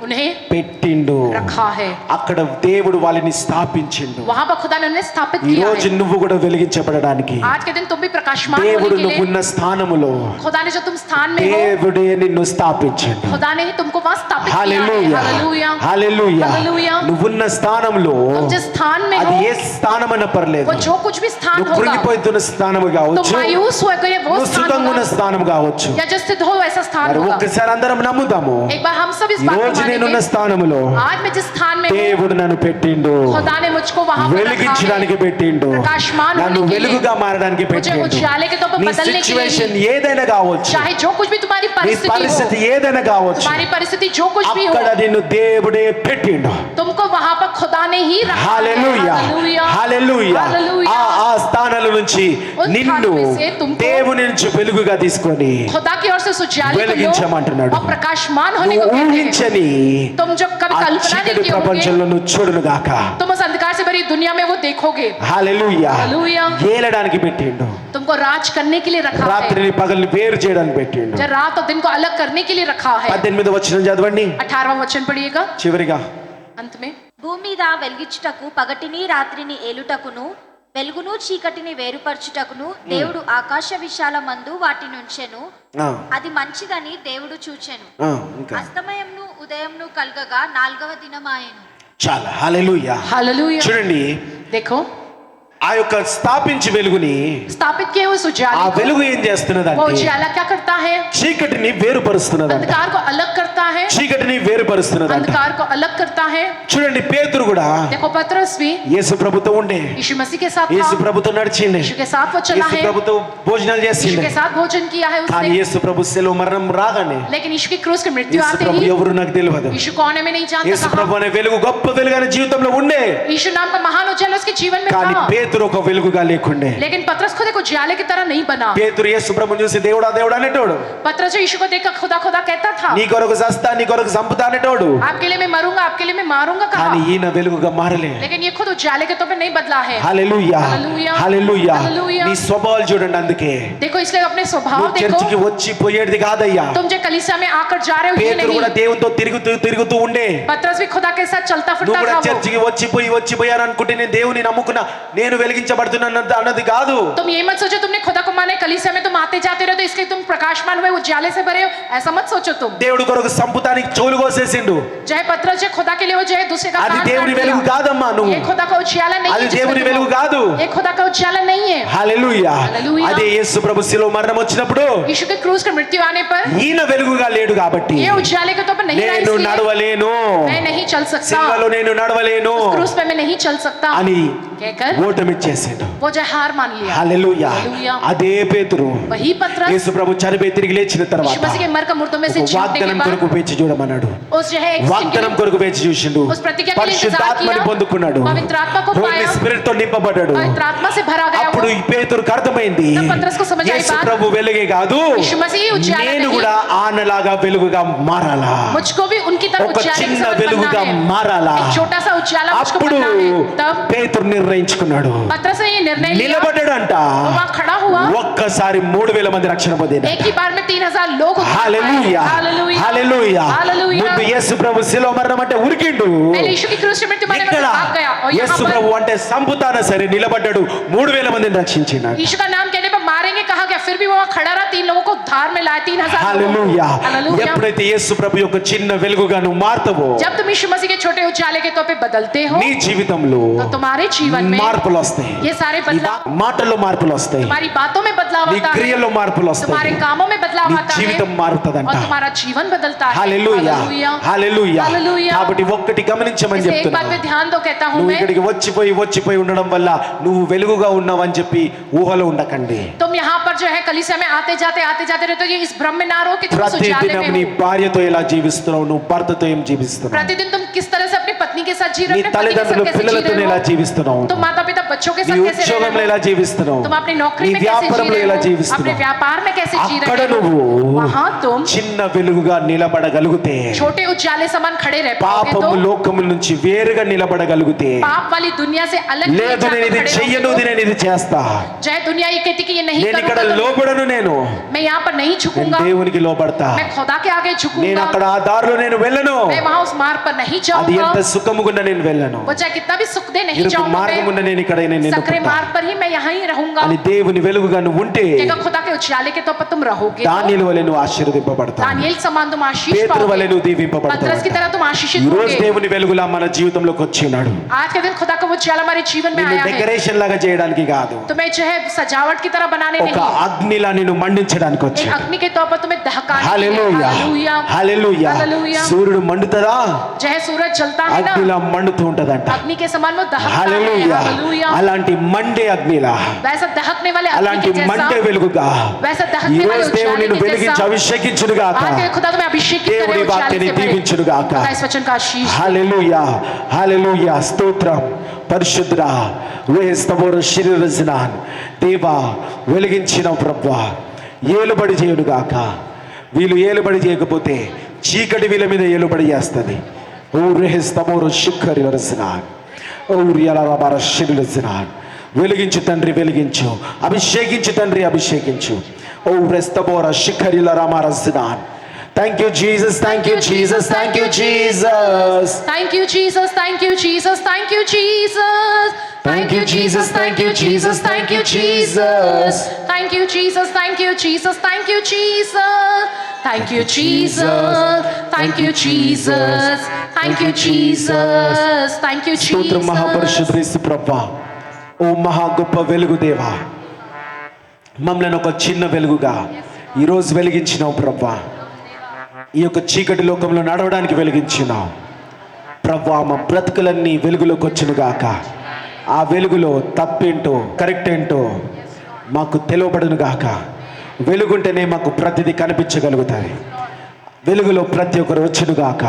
उन्हें పెట్టిండు. रखा है, అక్కడ దేవుడు వాళ్ళని స్థాపించిండు. वहां पर खुदा ने उन्हें स्थापित ఈ किया రోజు है। నువ్వు కూడా వెలిగించబడడానికి आज के दिन तुम भी प्रकाशमान దేవుడు होने के लिए నువ్వున్న స్థానములో खुदा ने जो तुम स्थान में हो, దేవుడే నిన్ను స్థాపించిండు. खुदा ने ही तुमको वहां स्थापित किया है। హల్లెలూయా. हालेलुया, హల్లెలూయా. हालेलुया। నువ్వున్న స్థానంలో तुम जिस स्थान में అది हो, ఏ స్థానమన్న పర్లేదు, वो जो कुछ भी स्थान నువ్వు होगा, కృంగిపోతున్న స్థానము तुम కావచ్చు, मायूस हो गए वो నువ్వు स्थान సుఖంగా ఉన్న होगा, స్థానం కావచ్చు. या जो स्थित हो वैसा स्थान మరి होगा। ఒక్కసారి అందరం నమ్ముదాము, एक बार हम सब इस ఈ बात को రోజు నేనున్న मानेंगे, స్థానములో आज मैं जिस स्थान में हूँ, దేవుడు నన్ను పెట్టిండు, खुदा ने मुझको वहां पर रखा వెలిగించడానికి है, పెట్టిండు, प्रकाशमान నన్ను होने के लिए, వెలుగుగా మారడానికి मुझे పెట్టిండు. उजाले के तौर पर నీ बदलने के लिए సిచ్యువేషన్ ही, ఏదైనా కావచ్చు, चाहे जो कुछ भी तुम्हारी నీ परिस्थिति పరిస్థితి हो, ఏదైనా కావచ్చు, तुम्हारी परिस्थिति जो कुछ भी हो, అక్కడ నిన్ను దేవుడే పెట్టిండు. तुमको वहां पर खुदा ने ही रखा है। హల్లెలూయా. हालेलुया, హల్లెలూయా. हालेलुया। ఆ స్థానాల నుంచి उन నిన్ను स्थानों में से तुमको దేవుని నుంచి వెలుగుగా తీసుకొని खुदा की ओर से उस उजाले को लो వెలిగించమంటున్నాడు. और प्रकाशमान होने నువ్వు को कहते हैं। ఊహించని तुम जो कभी ఆ कल्पना नहीं చీకటి किए होंगे, ప్రపంచంలో నువ్వు చూడును గాక. तुम उस अंधकार से भरी दुनिया में वो देखोगे। హల్లెలూయా. हालेलुया। ఏలడానికి పెట్టిండు, तुमको राज करने के लिए रखा है, రాత్రిని పగల్ని వేరు చేయడానికి పెట్టిండు. जो रात और दिन को अलग करने के लिए रखा है। 18వ వచనం చదవండి 18वां वचन पढ़िएगा చివరిగా. अंत में। భూమి మీద వెలిగించుటకు పగటిని రాత్రిని ఏలుటకును వెలుగును చీకటిని వేరుపరచుటకును దేవుడు ఆకాశ విశాలమందు వాటిని ఉంచెను. అది మంచిదని దేవుడు చూచెను. అస్తమయంను ఉదయంను కలగగా 4వ దినమాయెను. చాలా హల్లెలూయా. हालेलुया। చూడండి, देखो ఆ యొక్క స్థాపించి వెలుగుని, स्थापित किए उस ఆ उजाले को, వెలుగు ఏం वो చేస్తున్నదంటే उजाला क्या करता है? చీకటిని వేరుపరుస్తున్నదంట. अंधकार को अलग करता है, చీకటిని వేరుపరుస్తున్నదంట. अंधकार को अलग करता है। చూడండి, పేతురు కూడా देखो पतरस भी యేసు ప్రభుతో ఉండే, यीशु मसीह के साथ యేసు था, ప్రభుతో నడిచిండే, यीशु के साथ वो चला యేసు है, ప్రభుతో భోజనాలు यीशु చేసిండే. के साथ भोजन किया है కానీ उसने। యేసు ప్రభు సెలవు మరణం రాగానే लेकिन यीशु की क्रूस की मृत्यु యేసు आते ప్రభు ही ఎవరు నాకు తెలియదు. यीशु कौन है मैं नहीं जानता యేసు कहा। ప్రభు అనే వెలుగు గొప్ప వెలుగు ఆయన జీవితంలో ఉండే, यीशु नाम का महान उजाला उसके जीवन में కానీ था, పేతురు ఒక వెలుగుగా లేకుండే. लेकिन पतरस खुद एक उजाले की तरह नहीं बना। పేతురు యేసు ప్రభుని చూసి దేవుడా దేవుడా అనేటోడు, पतरस यीशु को देखकर खुदा खुदा कहता था, నీ కొరకు సస్తా నీ కొరకు సంపుతా అనేటోడు. आपके लिए मैं मरूंगा, आपके लिए मैं मारूंगा कहा। కానీ ఈయన వెలుగుగా మారలే. लेकिन ये खुद उजाले के तौर पे नहीं बदला है। హల్లెలూయా, హల్లెలూయా, హల్లెలూయా. హల్లెలూయా. నీ స్వభావాలు చూడండి. అందుకే देखो इसलिए अपने स्वभाव నువ్వు देखो, చర్చికి వచ్చి పోయేది కాదయ్యా. तुम जो कलीसिया में आकर जा रहे हो ये పేతురు కూడా नहीं। దేవునితో తిరుగుతూ ఉండే. पतरस भी खुदा के साथ चलता నువ్వు फिरता కూడా था वो। చర్చికి వచ్చిపోయాను అనుకుంటే నేను దేవుని నమ్ముకున్నా, నేను వెలిగించబడుతున్నాను అన్నది కాదు. तुम ये मत सोचो तुमने खुदा को माने कलीसिया में तुम आते जाते रहो तो इसलिए तुम प्रकाशमान हुए उजाले से भरे हो, ऐसा मत सोचो तुम। దేవుడు కొరకు సంపుతానికి చెవులు కోసేసిండు. जय पतरस जय खुदा के लिए हो, जय दूसरे का అది कान దేవుని काट వెలుగు दिया। కాదమ్మా. నువ్వు ये खुदा का उजाला नहीं అది है जिसमें దేవుని तुम వెలుగు हो। కాదు. ये खुदा का उजाला नहीं है। హల్లెలూయా. హల్లెలూయా. అదే యేసు ప్రభు శిలువ మరణం వచ్చినప్పుడు यीशु के क्रूस की मृत्यु आने पर ఈయన వెలుగుగా లేడు కాబట్టి ये उजाले के तौर पर नहीं रहा, నేను इसलिए నడవలేను, मैं नहीं चल सकता, సిలువలో నేను నడవలేను उस क्रूस पे मैं नहीं चल सकता అని कहकर ఓటమిచ్చేసాడు. वो जो हार मान लिया। హల్లెలూయా. హల్లెలూయా. అదే పేతురు वही पतरस యేసు ప్రభు చనిపోయి తిరిగి లేచిన यीशु తర్వాత मसीह के मर का मुर्दों में से ఒక जीतने के వాగ్దానం बाद కొరకు వేచి చూడమన్నాడు. उस जो है వాగ్దానం కొరకు వేచి చూసిండు. उस प्रतिज्ञा के लिए इंतजार పరిశుద్ధాత్మని किया, పొందుకున్నాడు. पवित्र आत्मा को హోలీ पाया, స్పిరిట్ తో నింపబడ్డాడు. पवित्र आत्मा से भरा गया అప్పుడు वो। ఈ పేతురుకు అర్థమైంది, तब पतरस को समझ आई యేసు बात, ప్రభు వెలుగే కాదు, यीशु मसीह उजाला నేను नहीं, కూడా ఆనలాగా వెలుగుగా మారాలా, मुझको भी उनकी तरह ఒక उजाले के చిన్న समान వెలుగుగా बनना है, మారాలా. एक छोटा सा उजाला मुझको అప్పుడు बनना है। तब పేతురు నిర్ణయించుకున్నాడు, पतरस ने ये निर्णय लिया, నిలబడ్డాడంట. वो वहाँ खड़ा हुआ, ఒక్కసారి 3000 మంది రక్షణ పొందిన. एक ही बार में 3000 लोग उद्धार पाए। హల్లెలూయా, हालेलुया, హల్లెలూయా. हालेलुया। ముందు యేసు ప్రభు శిలువ మరణం అంటే ఉరికిండు. पहले यीशु की क्रूस की मृत्यु मरने में ఇక్కడ भाग गया, और यहाँ యేసు पर ప్రభు అంటే సంపుతాన సరే నిలబడ్డాడు, 3000 మందిని రక్షించినాడు. यीशु का नाम कहने पर मारेंगे कहा गया, फिर भी वो वहाँ खड़ा रहा, 3 लोगों को उद्धार में लाया, 3000 హల్లెలూయా. हालेलुया। ఎప్పుడైతే యేసు ప్రభు యొక్క చిన్న వెలుగుగా నువ్వు మారుతావో, जब तुम यीशु मसीह के छोटे उजाले के तौर पे बदलते हो నీ జీవితంలో तो तुम्हारे जीवन में మార్పులు వస్తాయి. ये सारे నీ बदलाव, మాటల్లో మార్పులు వస్తాయి, तुम्हारी बातों में बदलाव నీ आता है, క్రియల్లో మార్పులు तुम्हारे వస్తాయి, कामों में बदलाव నీ आता है, జీవితం మారుతుందంట. और तुम्हारा जीवन बदलता है। హల్లెలూయా, हालेलुया, హల్లెలూయా. हालेलुया। కాబట్టి ఒక్కటి గమనించమని इसे एक बात చెప్తున్నా, पे ध्यान दो कहता हूँ నువ్వు मैं, ఇక్కడికి వచ్చిపోయి ఉండడం వల్ల నువ్వు వెలుగుగా ఉన్నావని చెప్పి ఊహలో ఉండకండి. तुम यहाँ पर जो है कलीसिया में आते जाते रहते हो, ये इस भ्रम में ना रहो कि तुम उस उजाले ప్రతిదినం నీ में हो। భార్యతో ఎలా జీవిస్తున్నావు, నువ్వు భర్తతో ఏం జీవిస్తున్నావు, प्रतिदिन तुम किस तरह से अपनी पत्नी के साथ जी रहे నీ हो, अपने पति के తల్లిదండ్రులు साथ कैसे పిల్లలతో जी ఎలా रहे हो, జీవిస్తున్నావు, तुम माता पिता बच्चों के నీ साथ कैसे रह ఉద్యోగంలో रहे ఎలా हो, జీవిస్తున్నావు, तुम अपनी नौकरी నీ में कैसे जी వ్యాపారంలో रहे ఎలా हो, अपने జీవిస్తున్నావు. व्यापार में कैसे जी అక్కడ रहे हो, నువ్వు वहाँ तुम చిన్న వెలుగుగా నిలబడగలిగితే, छोटे उजाले समान खड़े रह पाओगे, పాపము तो లోకము నుంచి వేరుగా నిలబడగలిగితే, पाप वाली दुनिया से अलग नहीं లేదు जाकर నేను ఇది खड़े చెయ్యను, रहोगे, నేను ఇది చేస్తా, तो जय दुनिया ये कहती कि ये नहीं నేను ఇక్కడ करूंगा, तो లోబడను, నేను मैं यहाँ पर नहीं నేను झुकूंगा, దేవునికి లోబడతా, मैं खुदा के आगे నేను झुकूंगा, అక్కడ ఆ దారిలో నేను వెళ్ళను, मैं वहाँ उस मार्ग पर नहीं అది ఎంత जाऊंगा, సుఖముగుండా నేను వెళ్ళను, वो चाहे कितना भी सुख दे नहीं ఇరుకు जाऊंगा, మార్గముండా నేను ఇక్కడ నేను मैं सकरे ఎన్నుకుంటా मार्ग पर ही मैं यहाँ ही रहूंगा, అని దేవుని వెలుగుగా నువ్వు ఉంటే क्या खुदा के उजाले के तौर पर तुम रहोगे, దానియేలు వలె నువ్వు ఆశీర్వదింపబడతావు, दानिएल समान तुम आशीष పేతురు వలె पाओगे, నువ్వు దీవింపబడతావు. पतरस की तरह तुम आशीषित ఈ రోజు होगे। దేవుని వెలుగులా మన జీవితంలోకి వచ్చి ఉన్నాడు. आज के दिन खुदा का वो उजाला हमारे जीवन में నిన్ను आया है, డెకరేషన్ లాగా చేయడానికి కాదు, तुम्हें जो है सजावट की तरह बनाने ఒక नहीं, అగ్నిలా నిన్ను మండించడానికి एक వచ్చాడు. अग्नि के तौर पर तुम्हें दहकाने के लिए। హల్లెలూయా, हालेलुया, హల్లెలూయా. हालेलुया। సూర్యుడు మండుతదా, जो है सूरज जलता है ना, అగ్నిలా మండుతూ ఉంటదంట. अग्नि के समान वो दहकता है। హల్లెలూయా. हालेलुया, అలాంటి మండే అగ్నిలా, वैसा दहकने वाले अग्नि అలాంటి के మండే जैसा, వెలుగుగా वैसा ఈ दहकने वाले రోజు దేవుడు उजाले నిన్ను के వెలిగించి जैसा అభిషేకించుడుగాక. आज के खुदा तुम्हें अभिषेक करे దేవుడి उजाले వాక్యాన్ని से भरे। దీవించుడుగాక. खुदा इस वचन का आशीष दे। హల్లెలూయా, హల్లెలూయా. స్తోత్రం. పరిశుద్ధుడా, వేస్తబోర శరీరజనాన్ దేవా, వెలిగించిన ప్రభువా, ఏలుబడి చేయుడుగాక. వీళ్ళు ఏలుబడి చేయకపోతే చీకటి వీళ్ళ మీద ఏలుబడి చేస్తుంది. ఓ రేస్తబోర శిఖరి రజనాన్, ఓ రియలరబర శరీరజనాన్. వెలిగించు తండ్రి, వెలిగించు. అభిషేకించు తండ్రి, అభిషేకించు. ఓ రెస్తబోర శిఖరిల రామరజనాన్. Thank you Jesus, thank you Jesus, thank you Jesus. Thank you Jesus, thank you Jesus, thank you Jesus. Thank you, Jesus. Thank you, Jesus. Thank you, Jesus. Thank you, Jesus. Thank you, Jesus. Thank you, Jesus. Thank you, Jesus. Thank you, Jesus. Thank you, Jesus. Thank you, స్తోత్రం Jesus. మహాపరిశుద్ధుడు యేసు ప్రభువా. ఓ మహా గొప్ప వెలుగు దేవా, మమ్మల్ని ఒక చిన్న వెలుగుగా ఈరోజు వెలిగించినావు ప్రభువా. ఈ యొక్క చీకటి లోకంలో నడవడానికి వెలిగించినావు ప్రభువా. మా బ్రతుకులన్నీ వెలుగులోకి వచ్చును గాక. ఆ వెలుగులో తప్పేంటో కరెక్ట్ ఏంటో మాకు తెలియబడును గాక. వెలుగుంటేనే మాకు ప్రతిదీ కనిపించగలుగుతుంది. వెలుగులో ప్రతి ఒక్కరు వచ్చును గాక.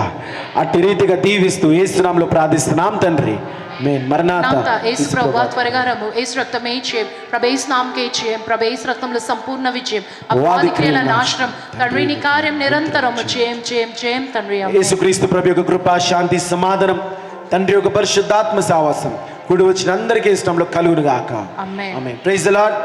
అట్టి రీతిగా దీవిస్తూ యేసునామములో ప్రార్థిస్తున్నాం తండ్రి. మేన్ మరణాత నామత యేసు ప్రభువా త్వరగా రమ్ము. యేసు రక్తమే జయం, ప్రభు యేసు నామకే జయం, ప్రభు యేసు రక్తంలో సంపూర్ణ విజయం, అపవాది క్రియల నాశనం. తండ్రి నీ కార్యం నిరంతరము జయం జయం జయం తండ్రి. యేసుక్రీస్తు ప్రభు యొక్క కృప, శాంతి, సమాధానం, తండ్రి యొక్క పరిశుద్ధాత్మ సావాసం కూడి వచ్చిన అందరికీ ఇష్టంలో కలుగును గాక. Amen. Amen. Praise the lord.